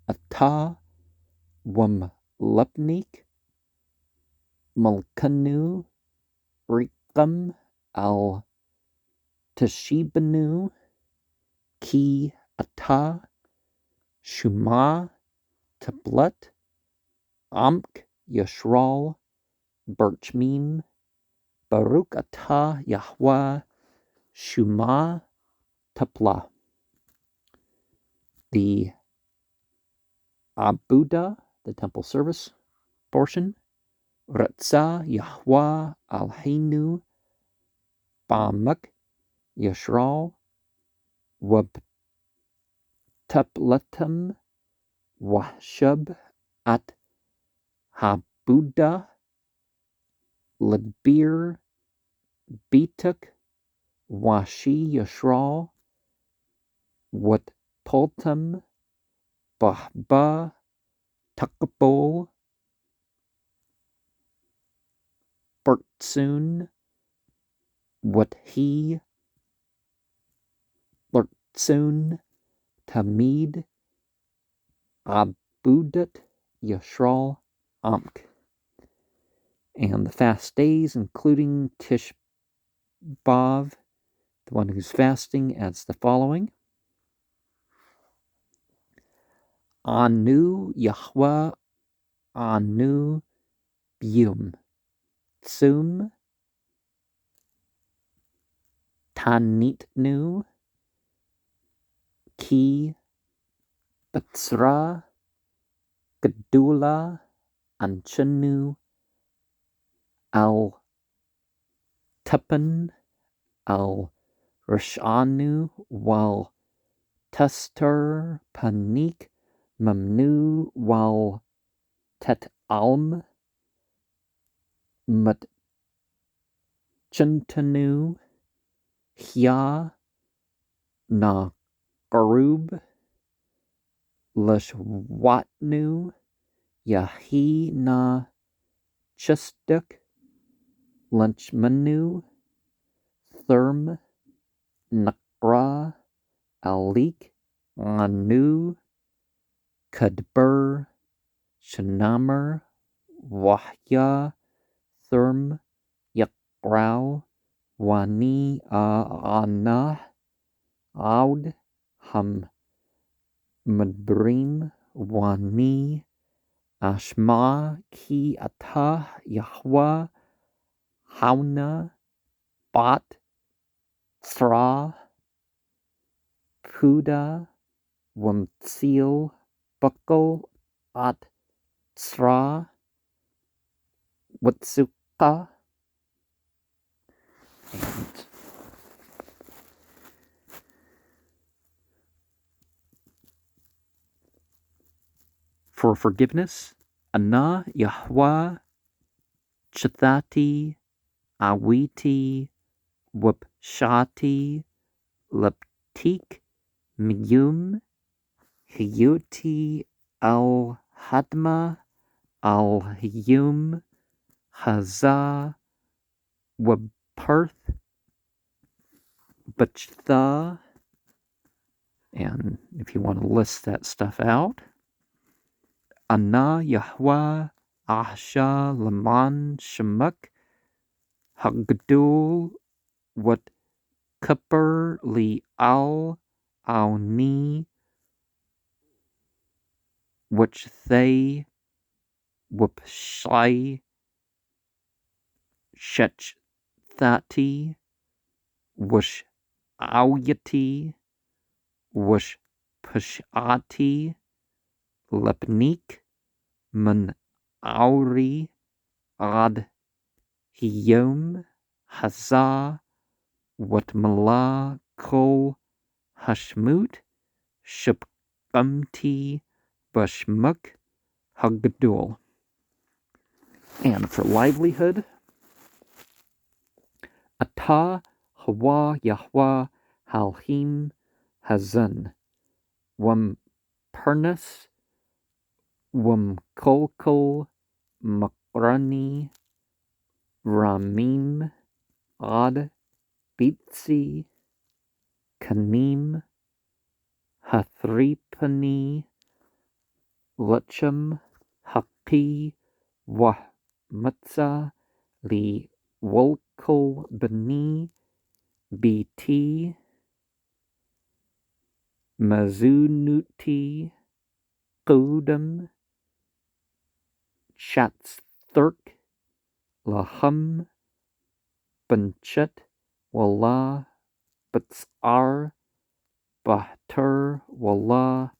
Ata Wam Lepnik Malkanu Rikam Al Tashibanu Ki Ata Shuma Tablet Amk Yashral Birchmim Baruch Atah Yahweh Shuma Tapla. The Abuda, the temple service portion. Ratzah Yahweh Alheinu Bamak Yashral Wab Taplatam Washab at Habuda Labir Bituk Washi Yashral Wat Poltam Bahba Takabol Bertsun Wat He Bertsun Tamid Abudat Yashral Amk. And the fast days, including Tish B'Av, the one who's fasting, adds the following. Anu Yahweh Anu Bium Tsum Tanitnu Ki Batra Gedula Anchanu Al Tupan Al Rashanu Wal Tuster Panik Mamnu Wal Tet Alm Mat Chantanu Hya Na Garub Lashwatnu Yahi Na Chustuk Lunchmanu Therm Nakra Alik Anu Kadbur Shanamar Wahya Therm Yakrau Wani Anah Aud Ham Madbrim Wani Ashma Ki Atah Yahwa Hauna Bat Thra Puda Wamtsil Buckle At Thra Watsuka. And for forgiveness, Ana Yahwa Chathati Awiti Wapshati Laptik Miyum Hiyuti Al Hadma Al Hiyum Haza Waparth Bachtha. And if you want to list that stuff out, Ana Yahwa Ahsha Laman Shemak Hagdul Wat Kupper Li Al Auni which they Wupshai Shech Thati Wush Auyati Wush Pushati Lepnik Man Auri Ad Hiyom Hazah Watmala Kol Hashmut Shupkamti Bashmuk Hagdul. And for livelihood, Ata Hawa Yahwa Halhim Hazan Wam Pernus Wam Kolkol Makrani Ramim Ad Bitsi Kanim Hathripani Lacham Haqi Wahmatza Li Wolkol Bani BT Mazunuti Qudam Shatthurk Lahum Banchet Wallah Batsar Bahtur Wallah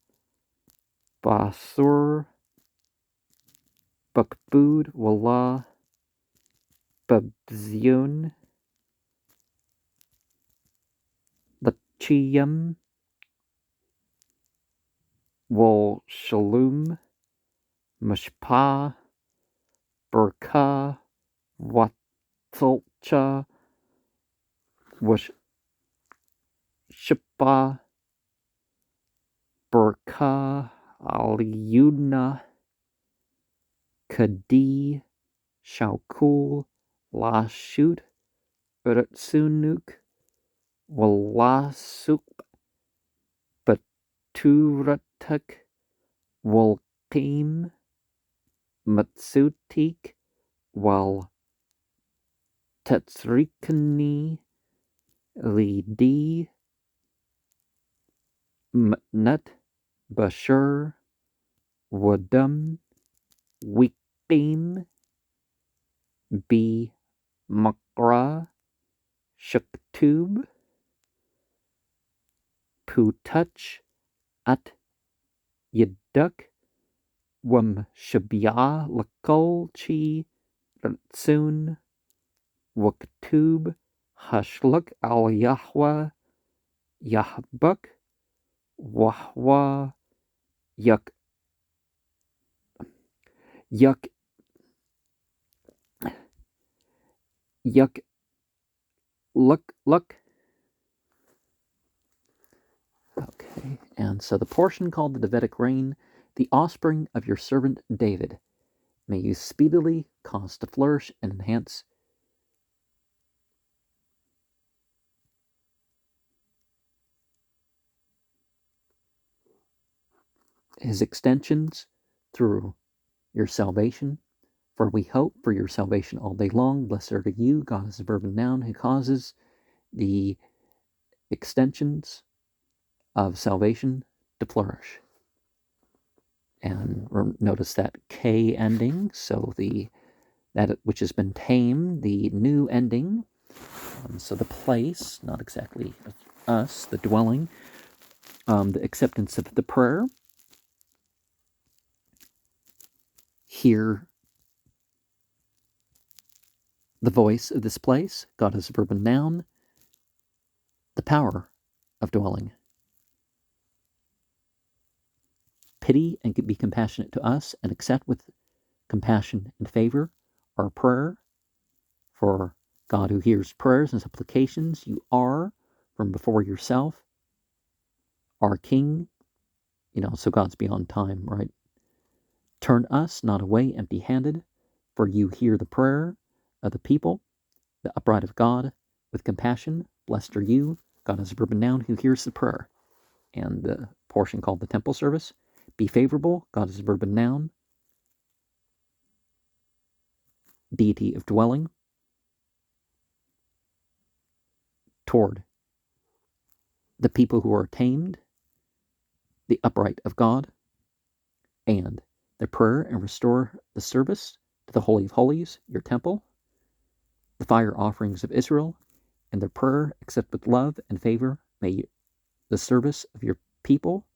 Basur Bakbud Wallah Babzion Lachiyam Wal Shalom Mashpa Burka Watulcha Wash Shippa Burka Aliyuna Kadi Shaukul Lashut Urtsunuk Walasuk Baturatuk Walqim Matsutik Wal Tetsrikani Lidi Mnut Bashur Wadum Wikim Bi Makra Shuktub Putouch at yiduk wam shabya lakol chi ratsun waktub hashluk al Yahweh Yahbuk wahwa yuk yuk yuk look. Okay, and so the portion called the Davidic reign, the offspring of your servant David, may you speedily cause to flourish and enhance his extensions through your salvation. For we hope for your salvation all day long. Blessed are you, God is a verb and noun, who causes the extensions of salvation to flourish. And notice that K ending, so that which has been tamed, the new ending. So the place, not exactly us, the dwelling, the acceptance of the prayer. Hear the voice of this place. God is a verb and noun. The power of dwelling. Pity and be compassionate to us, and accept with compassion and favor our prayer. For God who hears prayers and supplications, you are from before yourself, our King. So God's beyond time, right? Turn us not away empty-handed, for you hear the prayer of the people, the upright of God, with compassion. Blessed are you, God is a verb and noun, who hears the prayer. And the portion called the temple service. Be favorable, God is a verb and noun. Deity of dwelling. Toward the people who are tamed, the upright of God, and the prayer and restore the service to the Holy of Holies, your temple, the fire offerings of Israel, and their prayer accept with love and favor. May the service of your people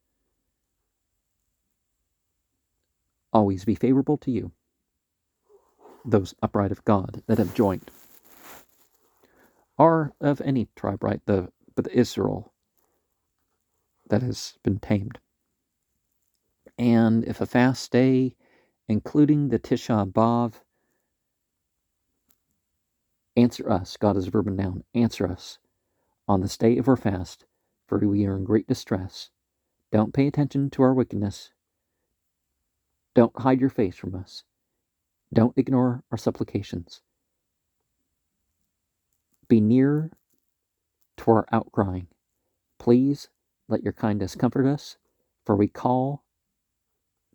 always be favorable to you, those upright of God that have joined, are of any tribe, right? But the Israel that has been tamed. And if a fast day, including the Tisha B'Av, answer us, God is a verb and noun, answer us on this day of our fast, for we are in great distress. Don't pay attention to our wickedness. Don't hide your face from us. Don't ignore our supplications. Be near to our outcrying. Please let your kindness comfort us, for we call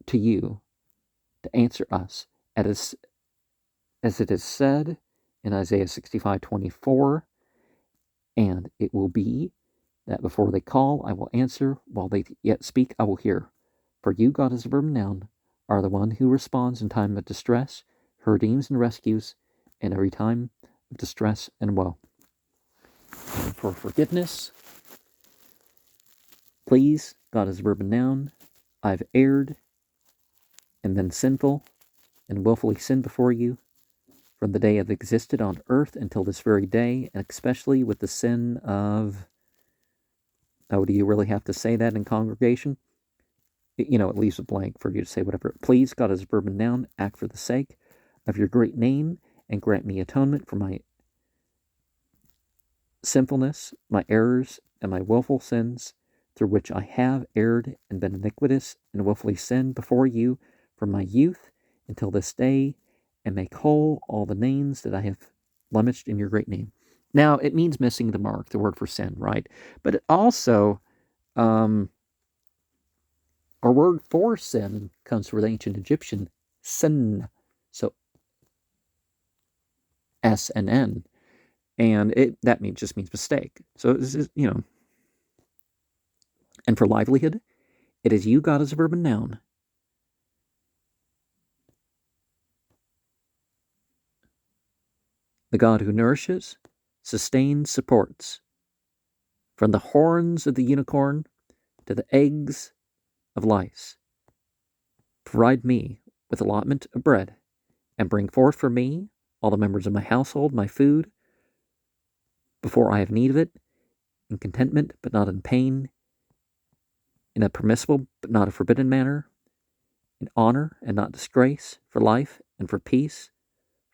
to you to answer us, as it is said in Isaiah 65:24, and it will be that before they call, I will answer. While they yet speak, I will hear. For you, God is a verb and noun, are the one who responds in time of distress, who redeems and rescues in every time of distress and woe. And for forgiveness, please, God is a verb and noun, I've erred and been sinful and willfully sinned before you from the day I've existed on earth until this very day, and especially with the sin of, do you really have to say that in congregation? It leaves a blank for you to say whatever. Please, God is a verb and noun, act for the sake of your great name, and grant me atonement for my sinfulness, my errors, and my willful sins, through which I have erred and been iniquitous and willfully sinned before you from my youth until this day, and make whole all the names that I have blemished in your great name. Now, it means missing the mark, the word for sin, right? But it also, our word for sin comes from the ancient Egyptian, sin, so S-N-N, and that just means mistake. So this is, and for livelihood, it is you, God, as a verb and noun. The God who nourishes, sustains, supports. From the horns of the unicorn to the eggs of lice. Provide me with allotment of bread, and bring forth for me all the members of my household, my food, before I have need of it, in contentment, but not in pain, in a permissible, but not a forbidden manner, in honor and not disgrace, for life and for peace,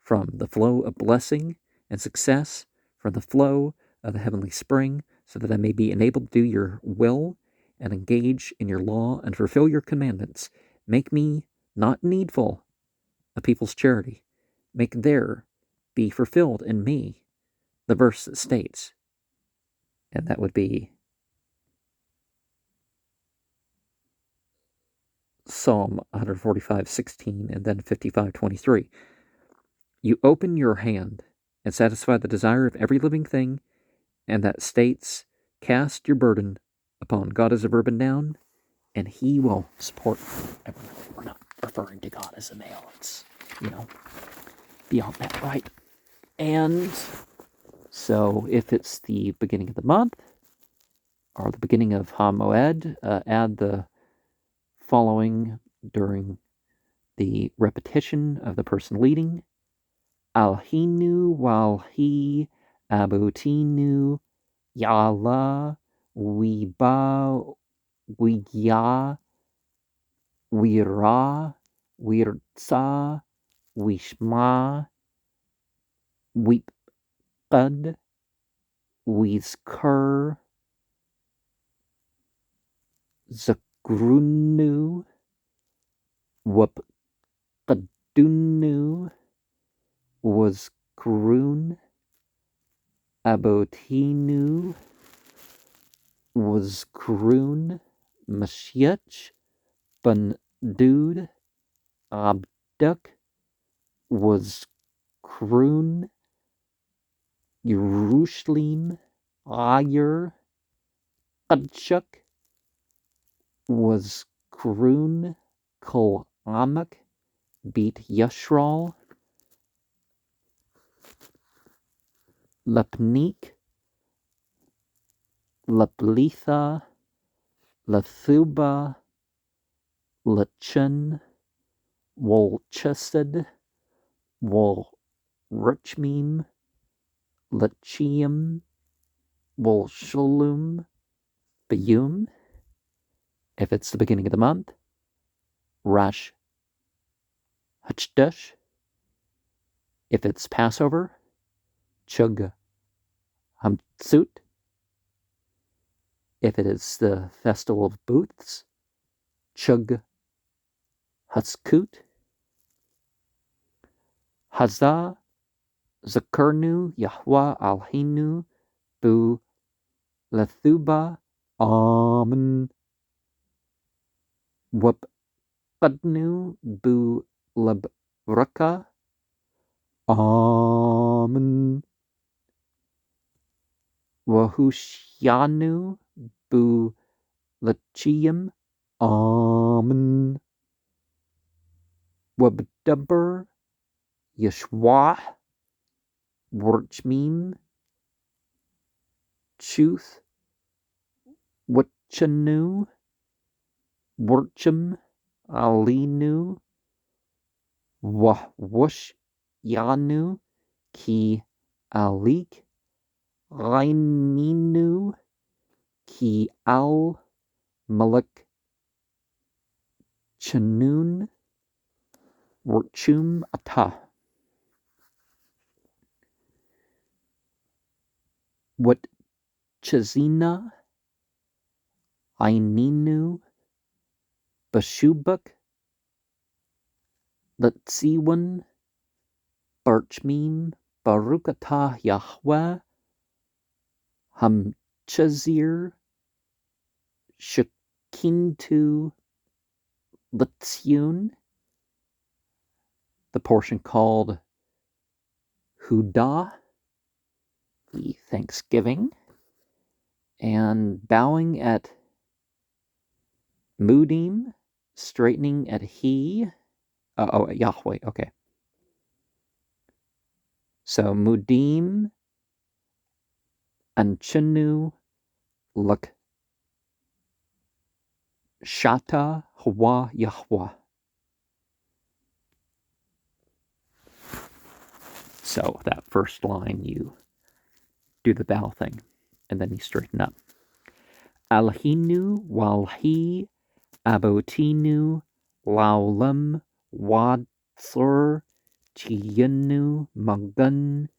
from the flow of blessing and success, from the flow of the heavenly spring, so that I may be enabled to do your will and engage in your law and fulfill your commandments. Make me not needful of people's charity. Make there be fulfilled in me the verse that states, and that would be Psalm 145:16 and then 55:23. You open your hand and satisfy the desire of every living thing, and that states, cast your burden upon God as a verb and noun, and he will support you. We're not referring to God as a male. It's, beyond that, right? And so if it's the beginning of the month or the beginning of HaMoed, add the following during the repetition of the person leading. Alhinu walhi abutinu yala wiba wiya wira wirtsa wishma wipqad wizkur zagrunu wapqadunu was Kurun, Abotinu was Kurun, Mashiach, Bandud, Abduk was Kurun, Yerushalim, Ayer, Qadshuk was Kurun, Kol Amak, Beat Yashral, Lapnik, Laplitha, Lathuba, Lachun, Wolchesed, Wolruchmim, Lachium, Wolshulum, Bayum, if it's the beginning of the month, Rash Hachdush, if it's Passover, Chug Hamtsut, if it is the Festival of Booths, Chug Haskut, Hazah Zakurnu Yahweh Alhinu Bu Lethuba Amen Wabqadnu Bu Labraka Amen Wahushyanu Bu Lachiyim Amen Wabdubber Yeshua Wurchmim Chuth Wutchanu Wurchum Alinu Wahwush Yanu Ki Alik Raininu Ki Al Malak Chanun Wurchum Ata. What Chazina Aininu Bashubak Latsiwan Barchmim Barukata Yahweh Hamchazir Shekintu Latsyun, the portion called Hudah, the Thanksgiving, and bowing at Mudim, straightening at He, at Yahweh, okay. So Mudim, Anchanu, Luk Shata Hawa Yahweh. So that first line, you do the bow thing, and then you straighten up. Alhinu walhi abotinu laulam wadsur chiyanu magan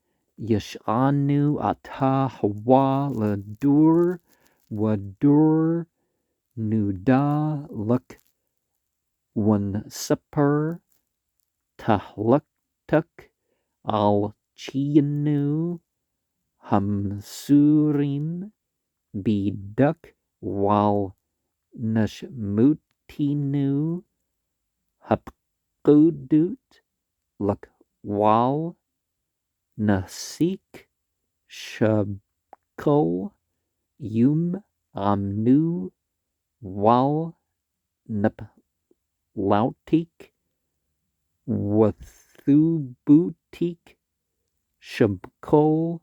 yashanu ata hawa ladur wadur nuda luk one supper tahluktuk al chiyanu hamsurim biduk wal nashmutinu hapkudut luk wal nasik shabko yum amnu wal naplautik wathubutik shabko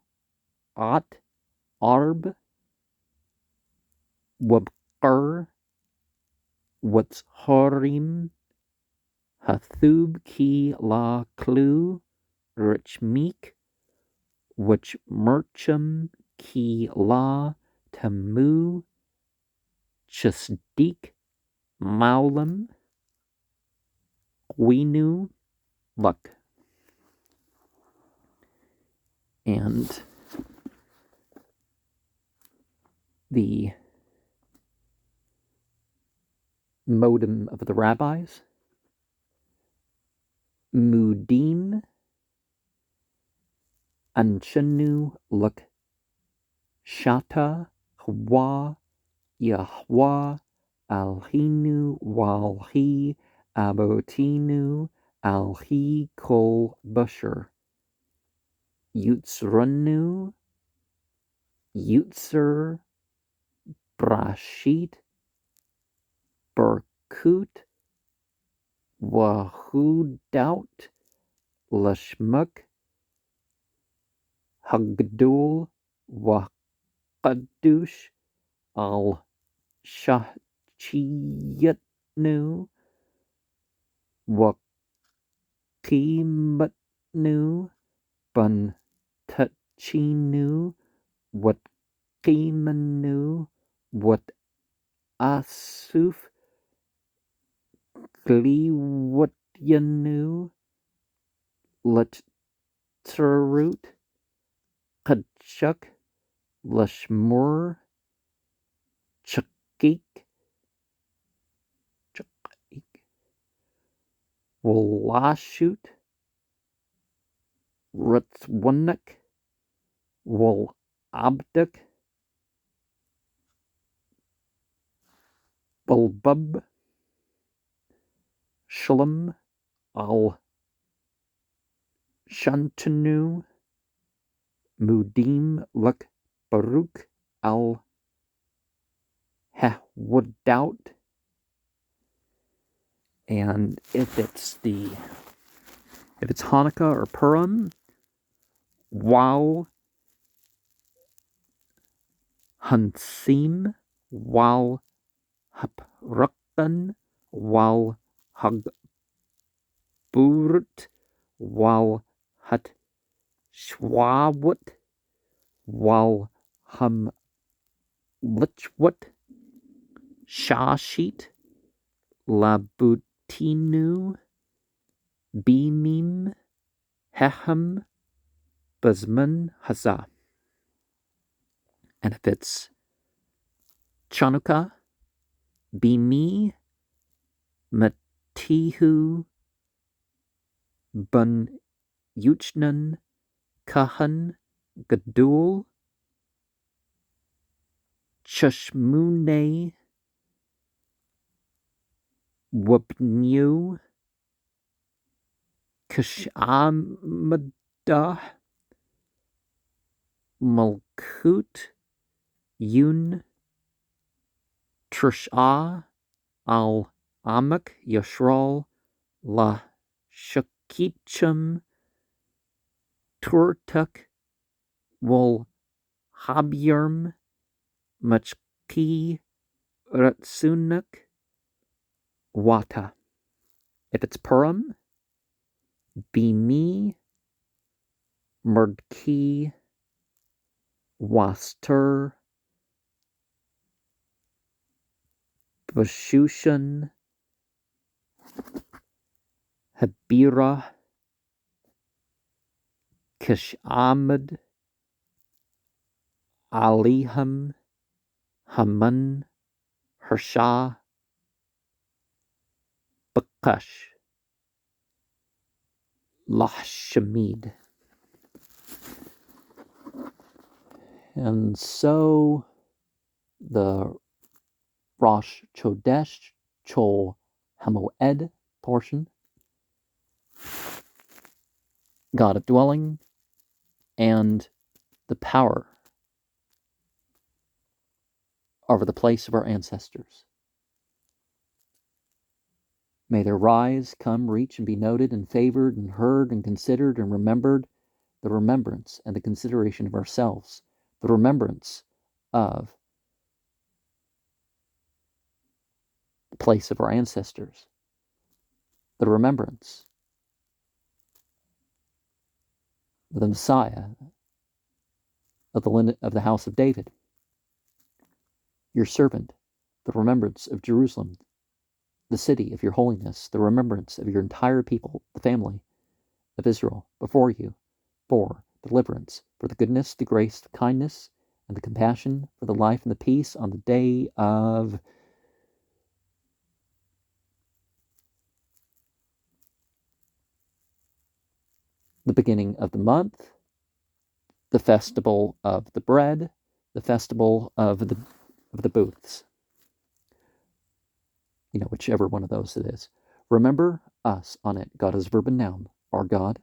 at arb wabqar what's harim hathub ki la klu rich meek which mercham ki la tamu chasdik maulam winu luck. And the modem of the rabbis, mudim anshanu luk shata hwa yahwa alhinu walhi abotinu alhi kol busher yutzranu yutzer brashit berkut wahudaut lashmuk hagdul waqadush al shahchiyatnu waqimatnu ban tachinu wat qimanu wat asuf gliwatyanu latrut qadshuk lashmur chakik walashut rutswanak wal abduk bulbub shalom al shantanu mudim luk baruch al hehwadaut. And if it's Hanukkah or Purim, wow hansim wow haprukkan wow hagburut wow hat shwawut wow hum lichwut shashit labutinu bimim hechem bazman hazah. And if it's Chanukah, bimi matihu bun yuchnan kahan gadul chashmune wabnu kashamadah malkut yun trishah al amak yashral la shakichum turtuk wal habyarm machki ratsunak Wata. If it's Purim, Bimi, Merdki, Waster, Bashushan, Habira, Kish'amad, Aliham, Haman, Hersha, Bakash, Lahshamid. And so the Rosh Chodesh Chol Hamoed portion, God of dwelling, and the power over the place of our ancestors. May their rise, come, reach, and be noted, and favored, and heard, and considered, and remembered, the remembrance and the consideration of ourselves, the remembrance of the place of our ancestors, the remembrance of the Messiah of the house of David, your servant, the remembrance of Jerusalem, the city of your holiness, the remembrance of your entire people, the family of Israel, before you, for deliverance, for the goodness, the grace, the kindness, and the compassion, for the life and the peace on the day of the beginning of the month, the festival of the bread, the festival of the booths. Whichever one of those it is. Remember us on it, God as verb and noun, our God,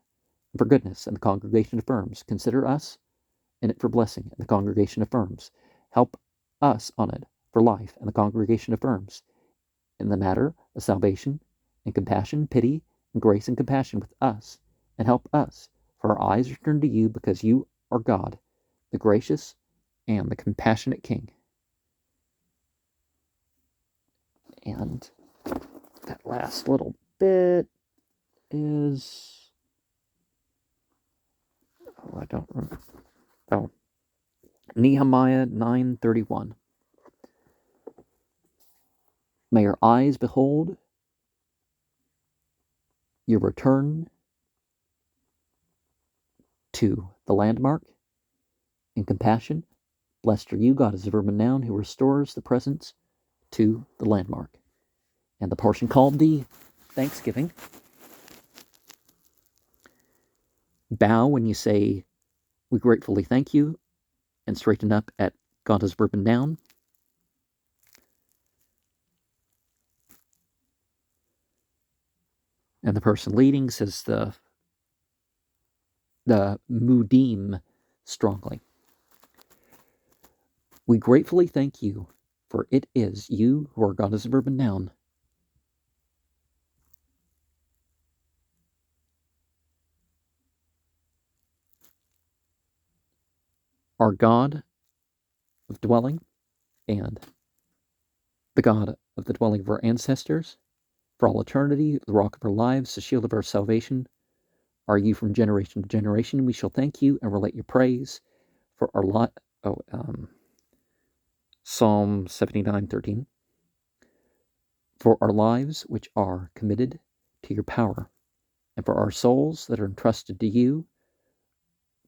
and for goodness, and the congregation affirms. Consider us in it for blessing, and the congregation affirms. Help us on it for life, and the congregation affirms. In the matter of salvation, and compassion, pity, and grace and compassion with us, and help us, for our eyes are turned to you, because you are God, the gracious and the compassionate King. And that last little bit is, I don't remember. Nehemiah 9:31. May your eyes behold your return to the landmark in compassion. Blessed are you, God is a verb and noun, who restores the presence to the landmark. And the portion called the Thanksgiving. Bow when you say, we gratefully thank you, and straighten up at God as verb and noun. And the person leading says the mudim strongly. We gratefully thank you, for it is you who are God as a verb and noun. Our God of dwelling, and the God of the dwelling of our ancestors, for all eternity, the rock of our lives, the shield of our salvation, are you from generation to generation. We shall thank you and relate your praise for our lot. Psalm 79:13. For our lives which are committed to your power, and for our souls that are entrusted to you,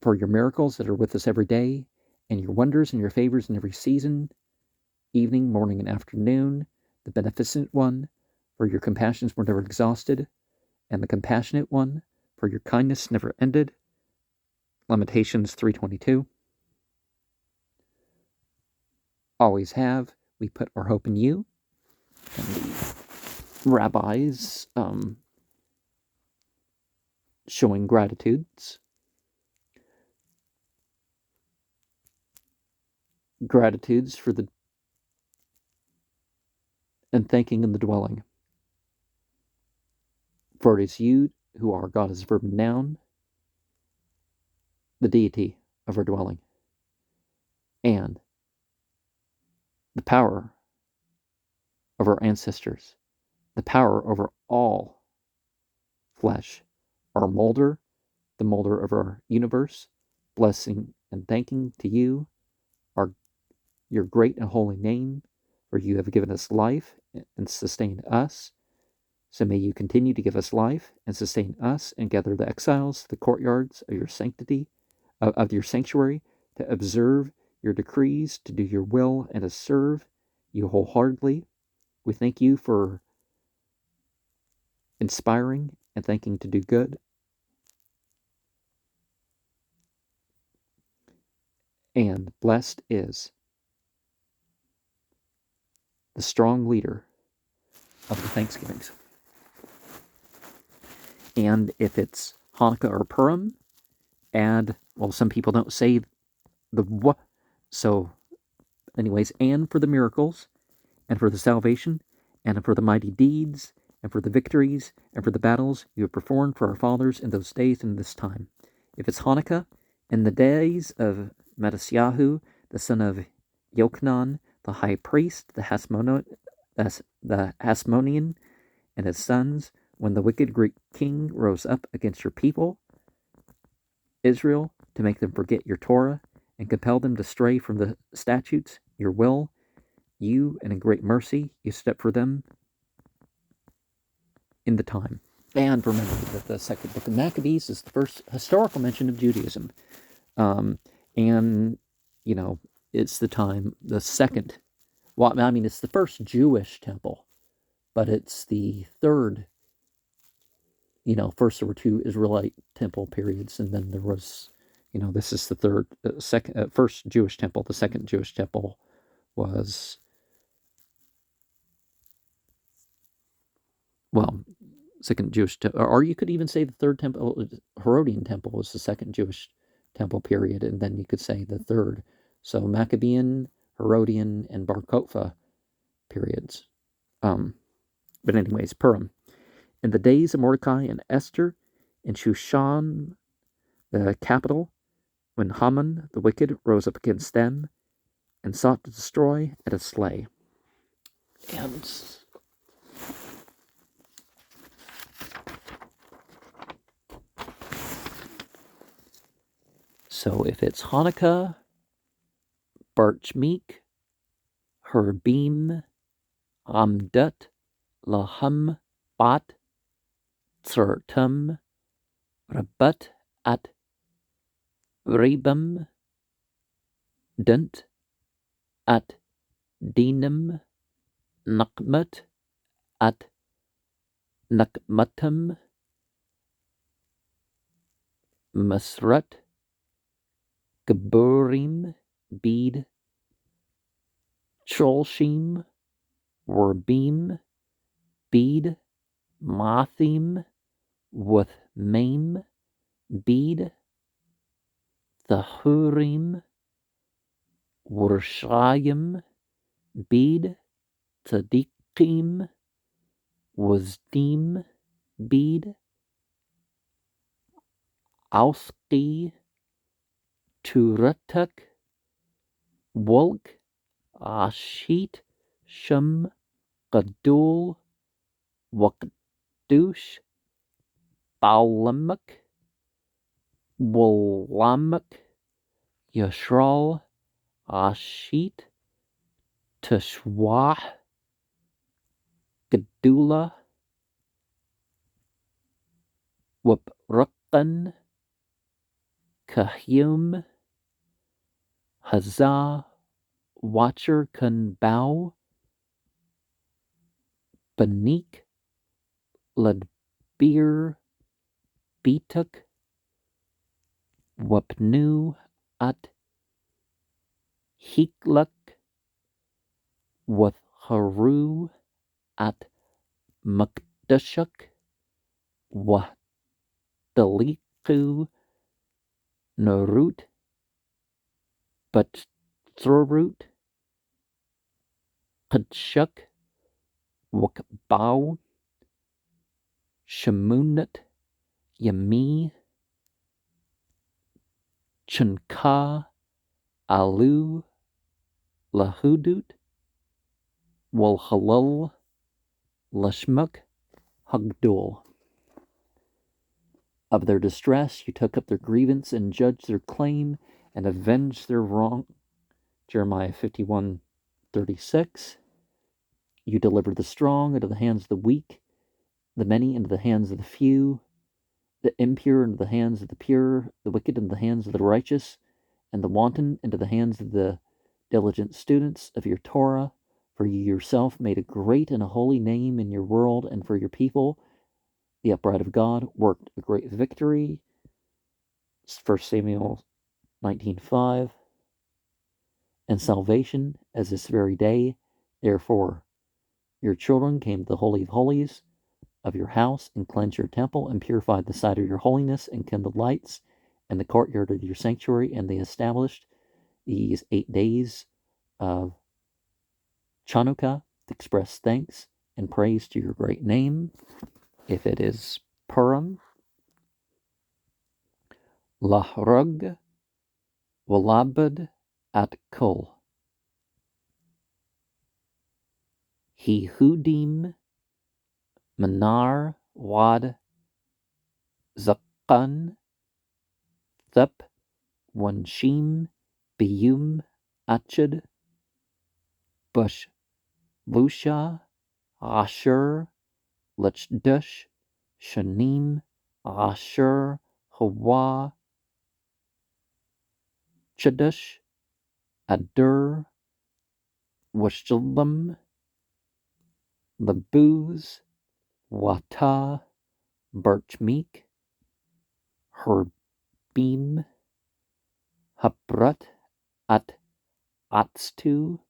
for your miracles that are with us every day, and your wonders and your favors in every season, evening, morning, and afternoon, the beneficent one, for your compassions were never exhausted, and the compassionate one, for your kindness never ended. Lamentations 3:22. Always have, we put our hope in you. And the rabbis showing gratitudes for the and thanking in the dwelling. For it is you who are God as a verb and noun, the deity of our dwelling, and the power of our ancestors, the power over all flesh, our molder, the molder of our universe, blessing and thanking to you, your great and holy name, for you have given us life and sustained us. So may you continue to give us life and sustain us and gather the exiles to the courtyards of your sanctity, of your sanctuary, to observe your decrees, to do your will, and to serve you wholeheartedly. We thank you for inspiring and thanking to do good. And blessed is the strong leader of the Thanksgivings. And if it's Hanukkah or Purim, add, well, some people don't say the what. So, anyways, and for the miracles, and for the salvation, and for the mighty deeds, and for the victories, and for the battles you have performed for our fathers in those days and this time. If it's Hanukkah, in the days of Mattityahu, the son of Yochanan, the high priest, the Hasmonean, and his sons, when the wicked Greek king rose up against your people, Israel, to make them forget your Torah, and compel them to stray from the statutes, your will, you, and in great mercy, you stood up for them in the time. And remember that the second book of Maccabees is the first historical mention of Judaism. And, you know, it's the time, the second, well, I mean, it's the first Jewish temple, but it's the third, you know, first there were two Israelite temple periods, and then there was, you know, this is the third, first Jewish temple. The second Jewish temple was, well, second Jewish, or you could even say the third temple, Herodian temple, was the second Jewish temple period, and then you could say the third. So Maccabean, Herodian, and Bar Kokhba periods. But anyways, Purim. In the days of Mordecai and Esther, in Shushan, the capital, when Haman the wicked rose up against them and sought to destroy and to slay. And so if it's Hanukkah, Barch Meek, Herbim, Amdut, Laham, Bat, Tsartum, Rabat, At, Rebam, Dunt, At, Dinam, Nakmat, At, Nakmatum, Masrat, Geburim, Bede, Cholshim, Werbim, Bede, Mathim, Wuthmaim, Bede, Thahurim, Worshayim, Bede, Tzadikim, Wazdim, Bede, Auski, Turatuk, Wolk, Ashit, Shum, Gadul, Wakdush, Balamak, Walamak, Yashral, Ashit, Tashwah, Gedula, Waprukkan, Kahum, Hazah, Watcher Kunbao, Banik, Ladbir, Betuk, Wapnu, At, Hikluk, Watharu, At, Makdashuk, Wahdaliku, Narut, Batrurut, Kachuk, Wakbau, Shamunat, Yami, Chunka, Alu, Lahudut, Walhalul, Lashmuk Hagdul. Of their distress you took up their grievance and judged their claim and avenged their wrong. Jeremiah 51:36. You delivered the strong into the hands of the weak, the many into the hands of the few, the impure into the hands of the pure, the wicked into the hands of the righteous, and the wanton into the hands of the diligent students of your Torah. For you yourself made a great and a holy name in your world, and for your people, the upright of God, worked a great victory. 1 Samuel 19:5. And salvation as this very day. Therefore, your children came to the Holy of Holies of your house, and cleansed your temple, and purified the site of your holiness, and kindled lights in the courtyard of your sanctuary, and they established these 8 days of Chanukah to express thanks and praise to your great name. If it is Purim, Lahrug Walabad at Kol. Hehudim Manar Wad Zakan Thup Wanshim Biyum Achad Bush Lusha Asher Lechdush Shanim Asher Hawa Chadush Adur Washalam Labuz Wata Birchmeek Herbim Haprat at Atstu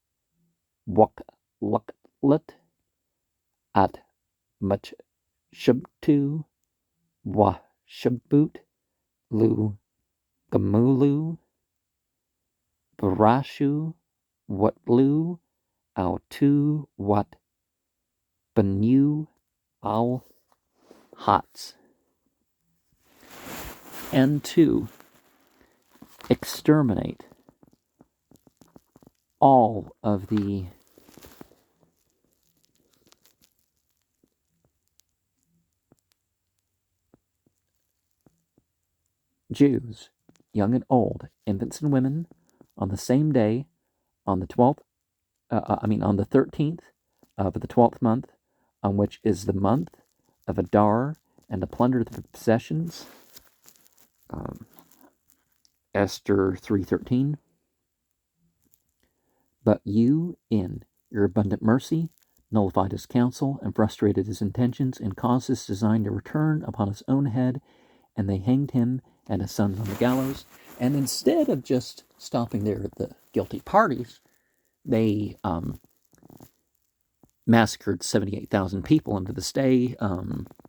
Wakluklet at Machshabtu Washabut Lu Gamulu Barashu Watlu Autu Wat Banu Al Hats. And to exterminate all of the Jews, young and old, infants and women, on the same day, on the 13th of the 12th month, on which is the month of Adar, and to plunder the possessions. Esther 3:13. But you, in your abundant mercy, nullified his counsel and frustrated his intentions, and caused his design to return upon his own head, and they hanged him and his sons on the gallows. And instead of just stopping there at the guilty parties, they massacred 78,000 people. And to this day,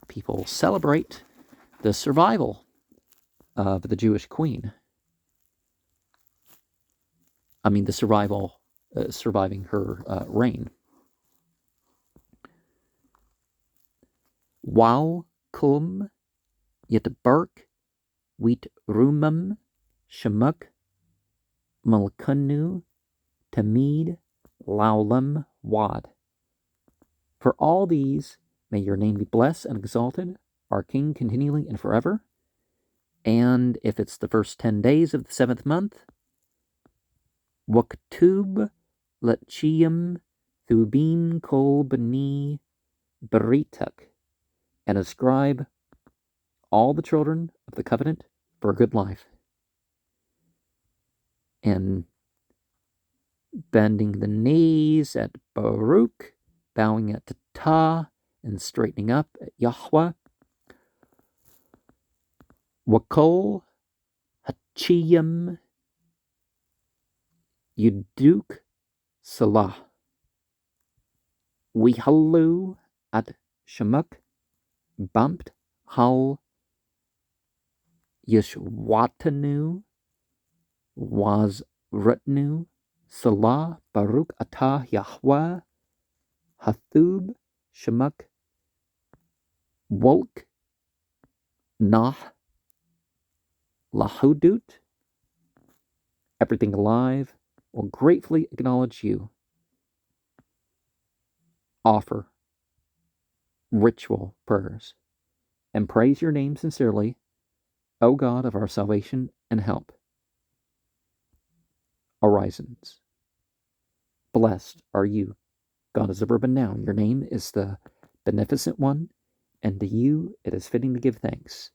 people celebrate the survival of the Jewish queen. Surviving her reign. Wow kum yitbark wheat rumum shamuk malkanu tamid laulam wad. For all these may your name be blessed and exalted, our King, continually and forever. And if it's the first 10 days of the 7th month, waktub letchiyam thubim kol bani baritak, and ascribe all the children of the covenant for a good life. And bending the knees at Baruch, bowing at Ta, and straightening up at Yahweh. Wakol Hachiyam Yuduk Salah. Wihalu at Shamuk, bumped Hal Yishwatanu was Rutnu Salah Baruch Atah Yahweh Hathub Shamuk Wolk Nah Lahudut. Everything alive will gratefully acknowledge you. Offer ritual prayers, and praise your name sincerely, O God of our salvation and help. Orisons. Blessed are you. God is a verb and noun. Your name is the beneficent one, and to you it is fitting to give thanks.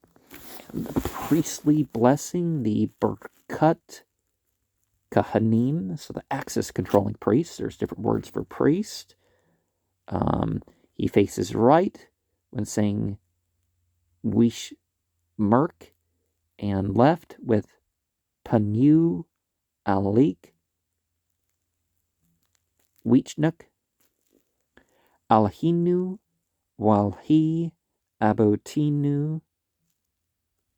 And the priestly blessing, the Berkat Kahanim, so the axis controlling priest. There's different words for priest. He faces right when saying Wish Merk, and left with Panu Alik Wichnuk Alhinu Walhi Abotinu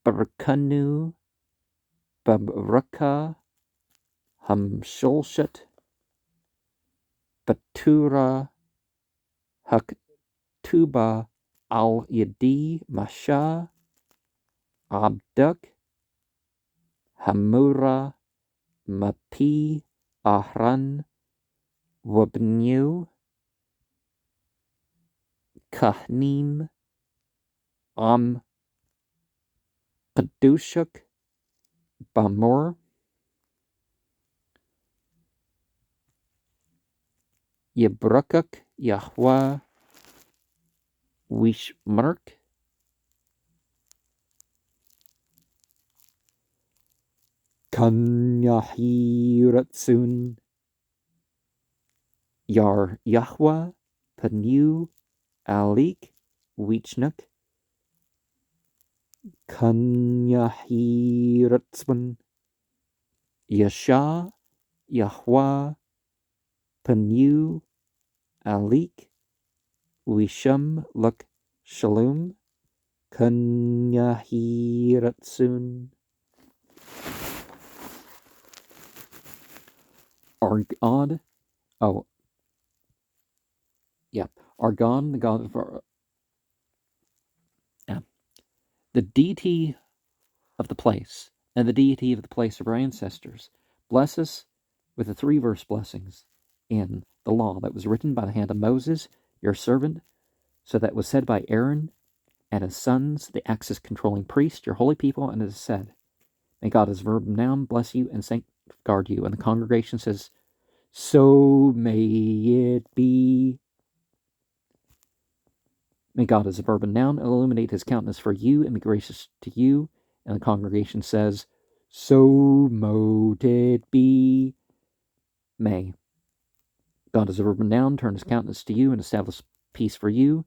Barkanu Babraka Hamsholshat Batura Haktuba Al Yadi Masha Abduk Hamura Mapi Ahran Wabnu Kahnim Am Kadushuk Bamor Yebrakuk Yahweh Wishmark Kanyahiratsun Yar Yahweh Panu Alik Wichnuk Kanyahiratsman Yasha Yahweh Panu Alik Wisham Luk Shalom Kanyahiratsun. Our God, Argon, the god of our, the deity of the place, and the deity of the place of our ancestors, bless us with the 3 verse blessings in the law that was written by the hand of Moses, your servant, so that was said by Aaron and his sons, the axis controlling priest, your holy people, and it is said, may God as verb and noun bless you and safeguard you. And the congregation says, so may it be. May God as a verb and noun illuminate his countenance for you and be gracious to you. And the congregation says, so mote it be. May God as a verb and noun turn his countenance to you and establish peace for you.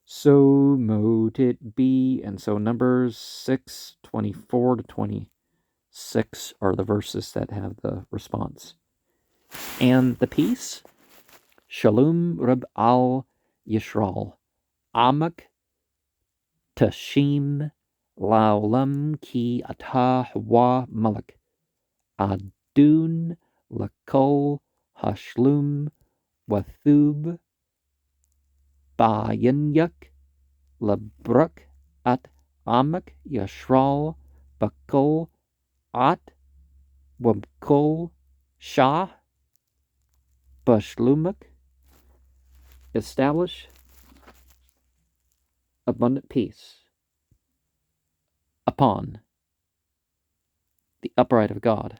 So mote it be. And so Numbers 6:24 to 26 are the verses that have the response. And the peace, Shalom Rab al Yisrael, Amak Tashim Laulam Ki Atah Wa Malak, Adun Lakol Hashlum Wathub Bayanyak Labruk At Amak Yashral Bakol At Wabkol Shah Bashlumak. Establish abundant peace upon the upright of God,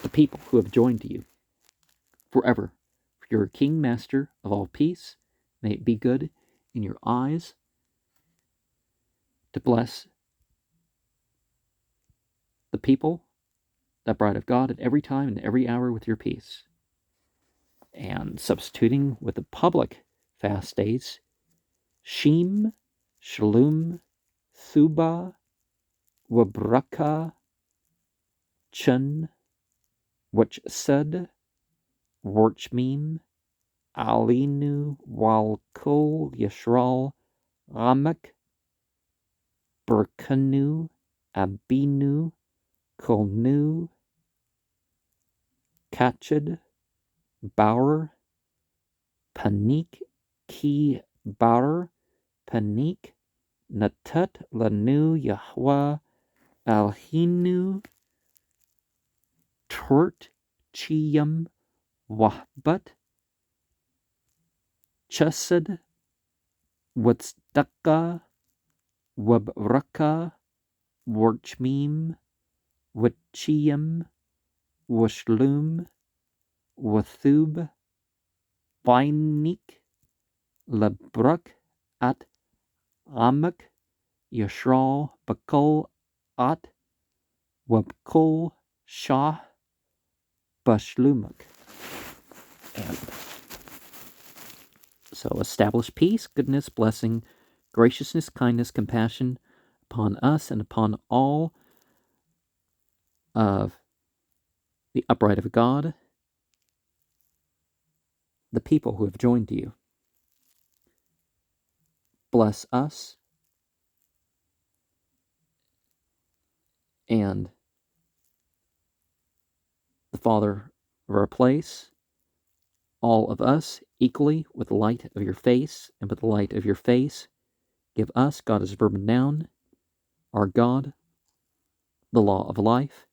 the people who have joined to you forever. For your King, Master of all peace, may it be good in your eyes to bless the people, the upright of God, at every time and every hour with your peace. And substituting with the public fast days, Shim, Shalom, Thuba, Wabraka, Chun, Which said, Warchmim, Alinu, Walkol, Yashral, Ramak, Burkanu, Abinu, Kolnu, Kachid, Bauer, Panik, Ki Bauer, Panik, Natut, Lanu, Yahweh, Alhinu, Turt, Chiyam, Wahbat, chesed, watzedakah, wabarakah, warchmim, wachiyim, washlum, wathub, bainik, lebruk, at amak, yashral, bakol, at, wabkol, shah, bashlumuk. And so establish peace, goodness, blessing, graciousness, kindness, compassion upon us and upon all of the upright of God, the people who have joined you. Bless us and the Father of our place, all of us equally with the light of your face, and with the light of your face give us, God is a verb and noun, our God, the law of life,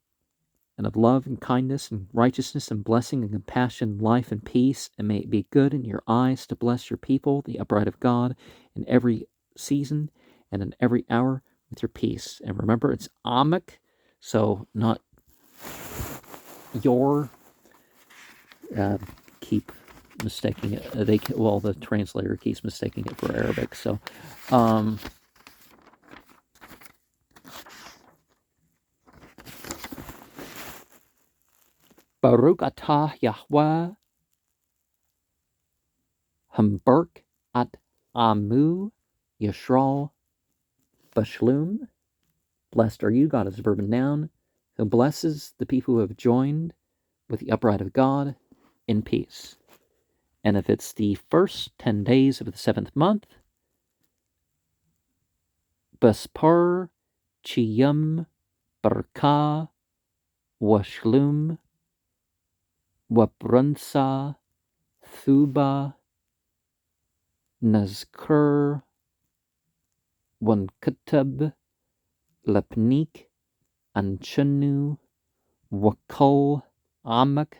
and of love and kindness and righteousness and blessing and compassion, life and peace, and may it be good in your eyes to bless your people, the upright of God, in every season and in every hour with your peace. And remember, it's amak, so not your. Keep mistaking it. The translator keeps mistaking it for Arabic. So, Baruch atah Yahweh Hamburk at Amu Yishral Bashlum. Blessed are you, God is a verb and noun, who blesses the people who have joined with the upright of God in peace. And if it's the first 10 days of the 7th month, Baspar Chiyam Barka Washlum Wabrunsa Thuba Nazkur Wankutab Lepnik Anchanu Wakol Amak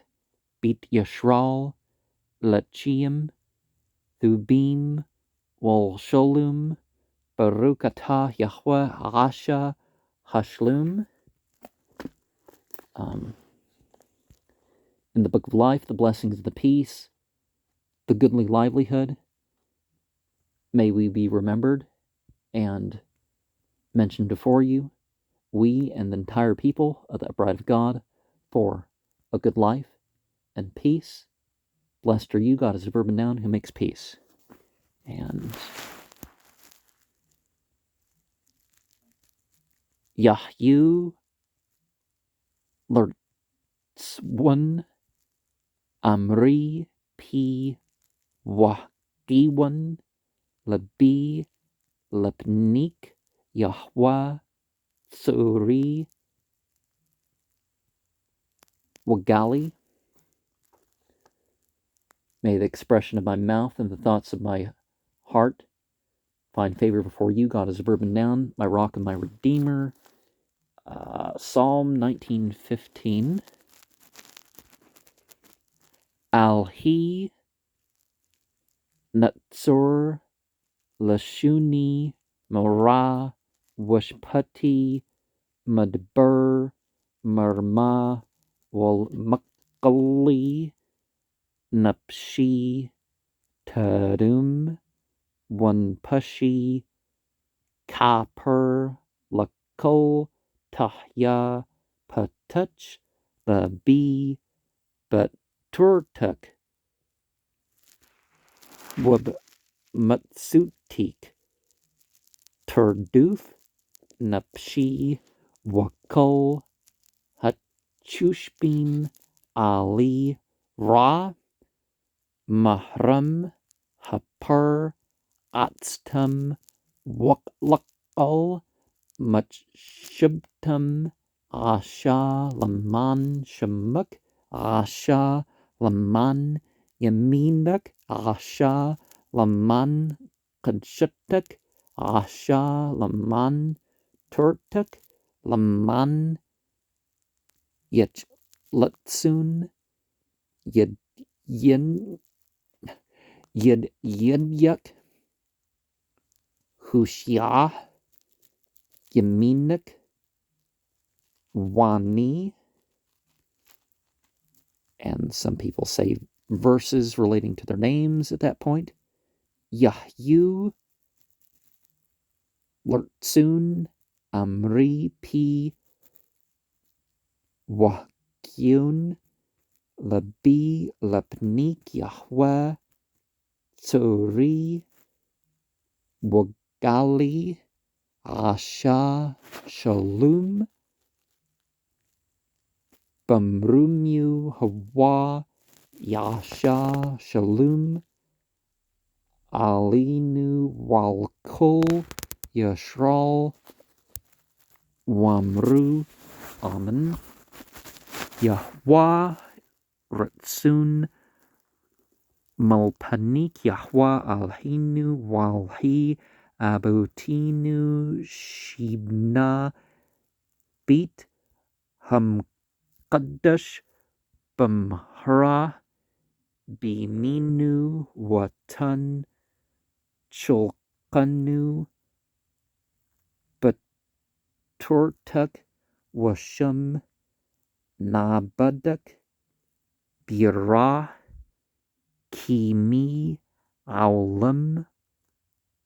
Bit Yashral Lachim Thubim Walsholum Baruch atah Yahweh Asha Hashlum. In the book of life, the blessings of the peace, the goodly livelihood, may we be remembered and mentioned before you, we and the entire people of the upright of God, for a good life and peace. Blessed are you, God is a verb and noun, who makes peace. And Yahyu Lertzwan Amri P Wahiwan Labi Lepnik Yahweh Tsuri Wagali. May the expression of my mouth and the thoughts of my heart find favor before you, God is a verb and noun, my rock and my redeemer. Psalm 19:15. Alhi Natsur Lashuni Mora Washpati Madbur Marma Wal Makali Napshi Tarum Wanpashi Kapur Lakol Tahya Patach Babi Baturtuk Wab Matsutik Turduf Napshi Wakol Hachushbim Ali Ra Mahram Hapar Atstam Waklakal Machshubtam Asha Laman Shamuk Asha Laman Yaminak Asha Laman Kadshutak Asha Laman Turtuk Laman Yet Lutsun Yin Yid Yidyuk, Hushya, Yeminik, Wani, and some people say verses relating to their names at that point. Yahyu, Lertsun, Amri, P, Wakyun, Labi, Lapnik, Yahweh, Tsuri, Wagali, Asha, Shalom, Bamrumu, Hawa, Yasha, Shalom, Alinu, Walkul, Yashral, Wamru, Amen, Yahweh, Ratsun, Malpanik, Yahweh, Alhinu, Walhi, Abutinu, Shibna, Beat, Hamqaddash, Bamhra, Biminu, Watan, Chulqanu, Baturtuk, Washum, Nabadak, Birah, Kimi, Aulam,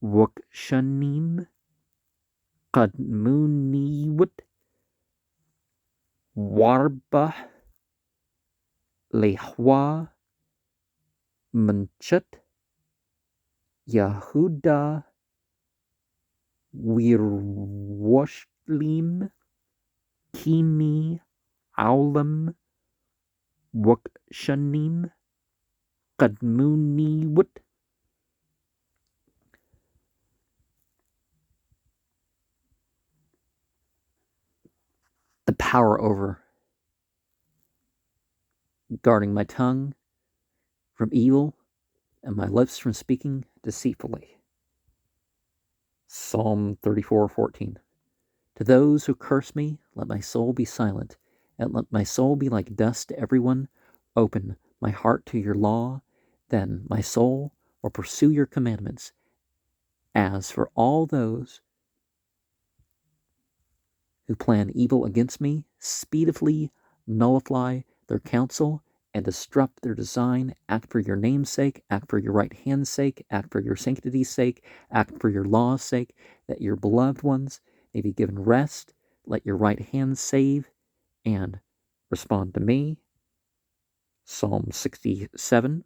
Wukshanim, Qadmuniwut, Warbah, Lehwa, Munchat, Yahuda, Wirwashlim, Kimi, Aulam, Wukshanim, Qadmuniwut. The power over guarding my tongue from evil and my lips from speaking deceitfully. Psalm 34:14. To those who curse me, let my soul be silent, and let my soul be like dust to everyone. Open my heart to your law, then my soul will pursue your commandments. As for all those who plan evil against me, speedily nullify their counsel and disrupt their design. Act for your name's sake, act for your right hand's sake, act for your sanctity's sake, act for your law's sake, that your beloved ones may be given rest. Let your right hand save and respond to me. Psalm 67.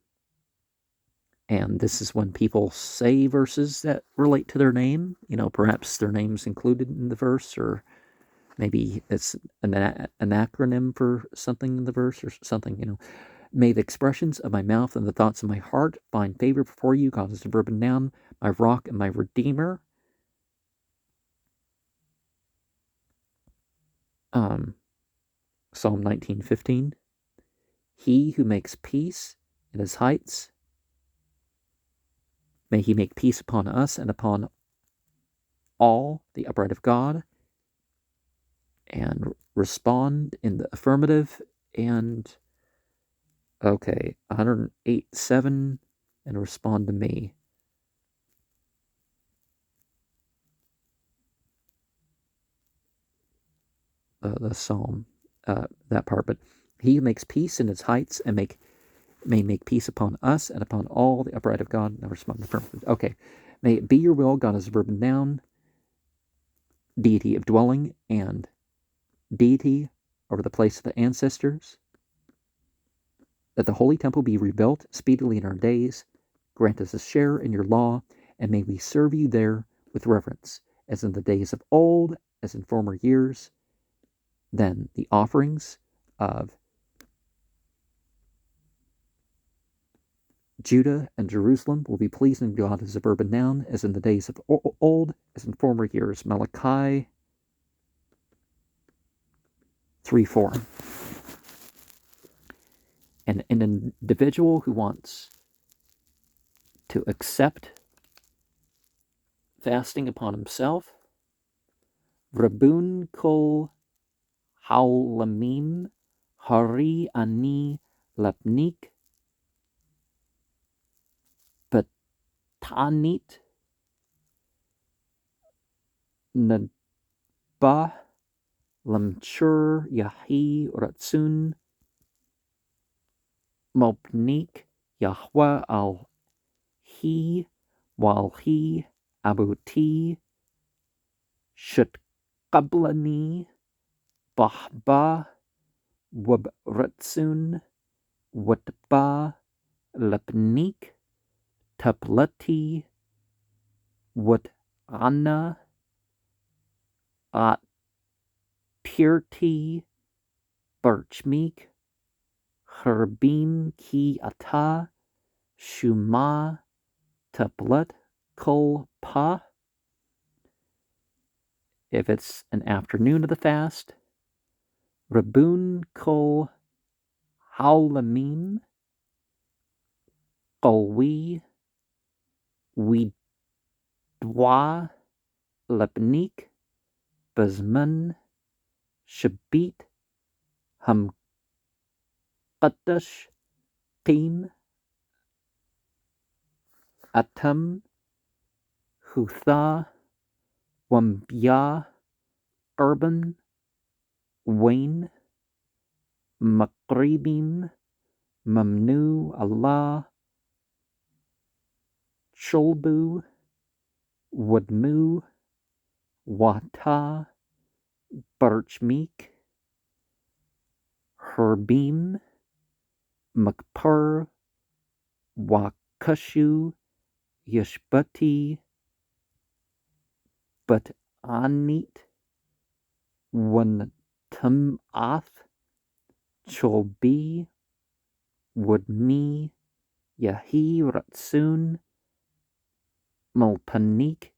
And this is when people say verses that relate to their name. Perhaps their name's included in the verse, or maybe it's an acronym for something in the verse or something. May the expressions of my mouth and the thoughts of my heart find favor before you. God is a verb and noun, my rock and my redeemer. Psalm 19:15. He who makes peace in his heights, may he make peace upon us and upon all the upright of God. And respond in the affirmative. And 108:7, and respond to me. The psalm, that part. But he who makes peace in its heights and may make peace upon us and upon all the upright of God. Now respond affirmative. Okay. May it be your will. God is a verb and noun, deity of dwelling, and deity over the place of the ancestors. That the holy temple be rebuilt speedily in our days. Grant us a share in your law, and may we serve you there with reverence, as in the days of old, as in former years. Then the offerings of Judah and Jerusalem will be pleasing to God as a verb and noun, as in the days of old, as in former years. Malachi 3:4. And an individual who wants to accept fasting upon himself, Rabun Kol Haulamim Hari Ani Lapnik Tanit Nadba Lamchur Yahi Ratsun Mopnik Yahweh al He Walhi Abuti Shutqablani Bahba Wabratsun Watba Lepnik Taplati Watana At Tirti Birchmeek Herbim Ki Ata Shuma Taplet Kol Pa. If it's an afternoon of the fast, Rabun Kol Haulamim Kolwi Widwa Lepnik Bazman Shabit Hamqadash Qim Atam Hutha Wambya Urban Wayne Makribim Mamnu Allah Shulbu Wadmu Wata Birchmeek Herbim Makpur Wakushu Yashbati But Anit Wantumath Cholbi Woodme Yahi Ratsun Mulpanik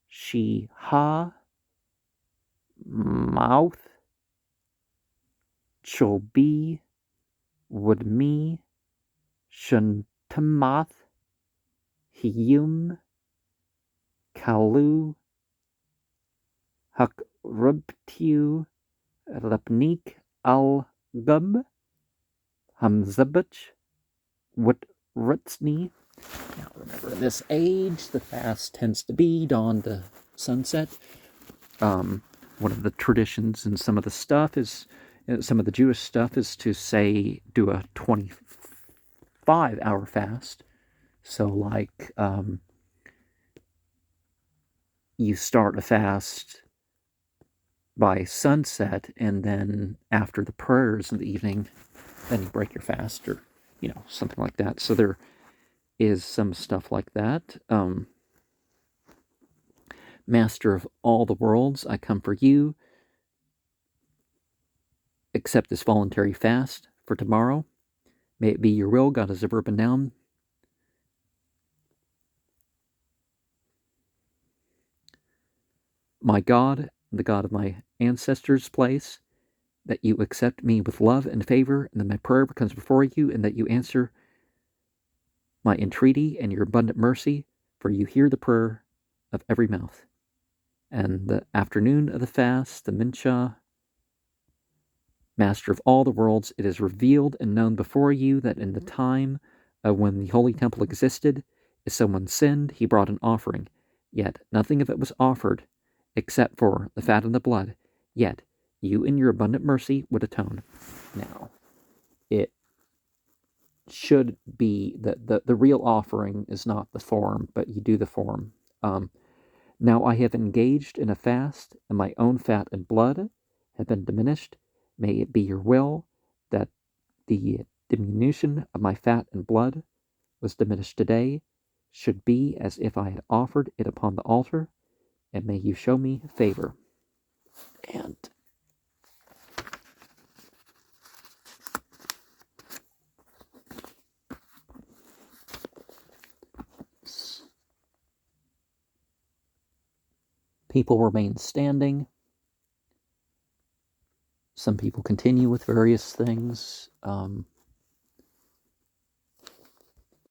Shi Ha Mouth Cholbi Woodme Shuntamath Hiyum Kalu Hakrubtiu Lepnik Al Gub Hamzabach Wutrutsni. Now remember, in this age, the fast tends to be dawn to sunset. One of the traditions and some of the stuff is, some of the Jewish stuff is to say, do a 25-hour fast. So like, you start a fast by sunset, and then after the prayers in the evening, then you break your fast, or, something like that. So there is some stuff like that. Master of all the worlds, I come for you. Accept this voluntary fast for tomorrow. May it be your will, God, as a verb and noun. My God, the God of my ancestors' place, that you accept me with love and favor, and that my prayer comes before you, and that you answer my entreaty and your abundant mercy, for you hear the prayer of every mouth. And the afternoon of the fast, the Minchah, Master of all the worlds, it is revealed and known before you that in the time when the holy temple existed, if someone sinned, he brought an offering, yet nothing of it was offered except for the fat and the blood, yet you in your abundant mercy would atone. Now, it should be that the real offering is not the form, but you do the form. Now I have engaged in a fast, and my own fat and blood have been diminished. May it be your will that the diminution of my fat and blood was diminished today should be as if I had offered it upon the altar, and may you show me favor. And people remain standing. Some people continue with various things.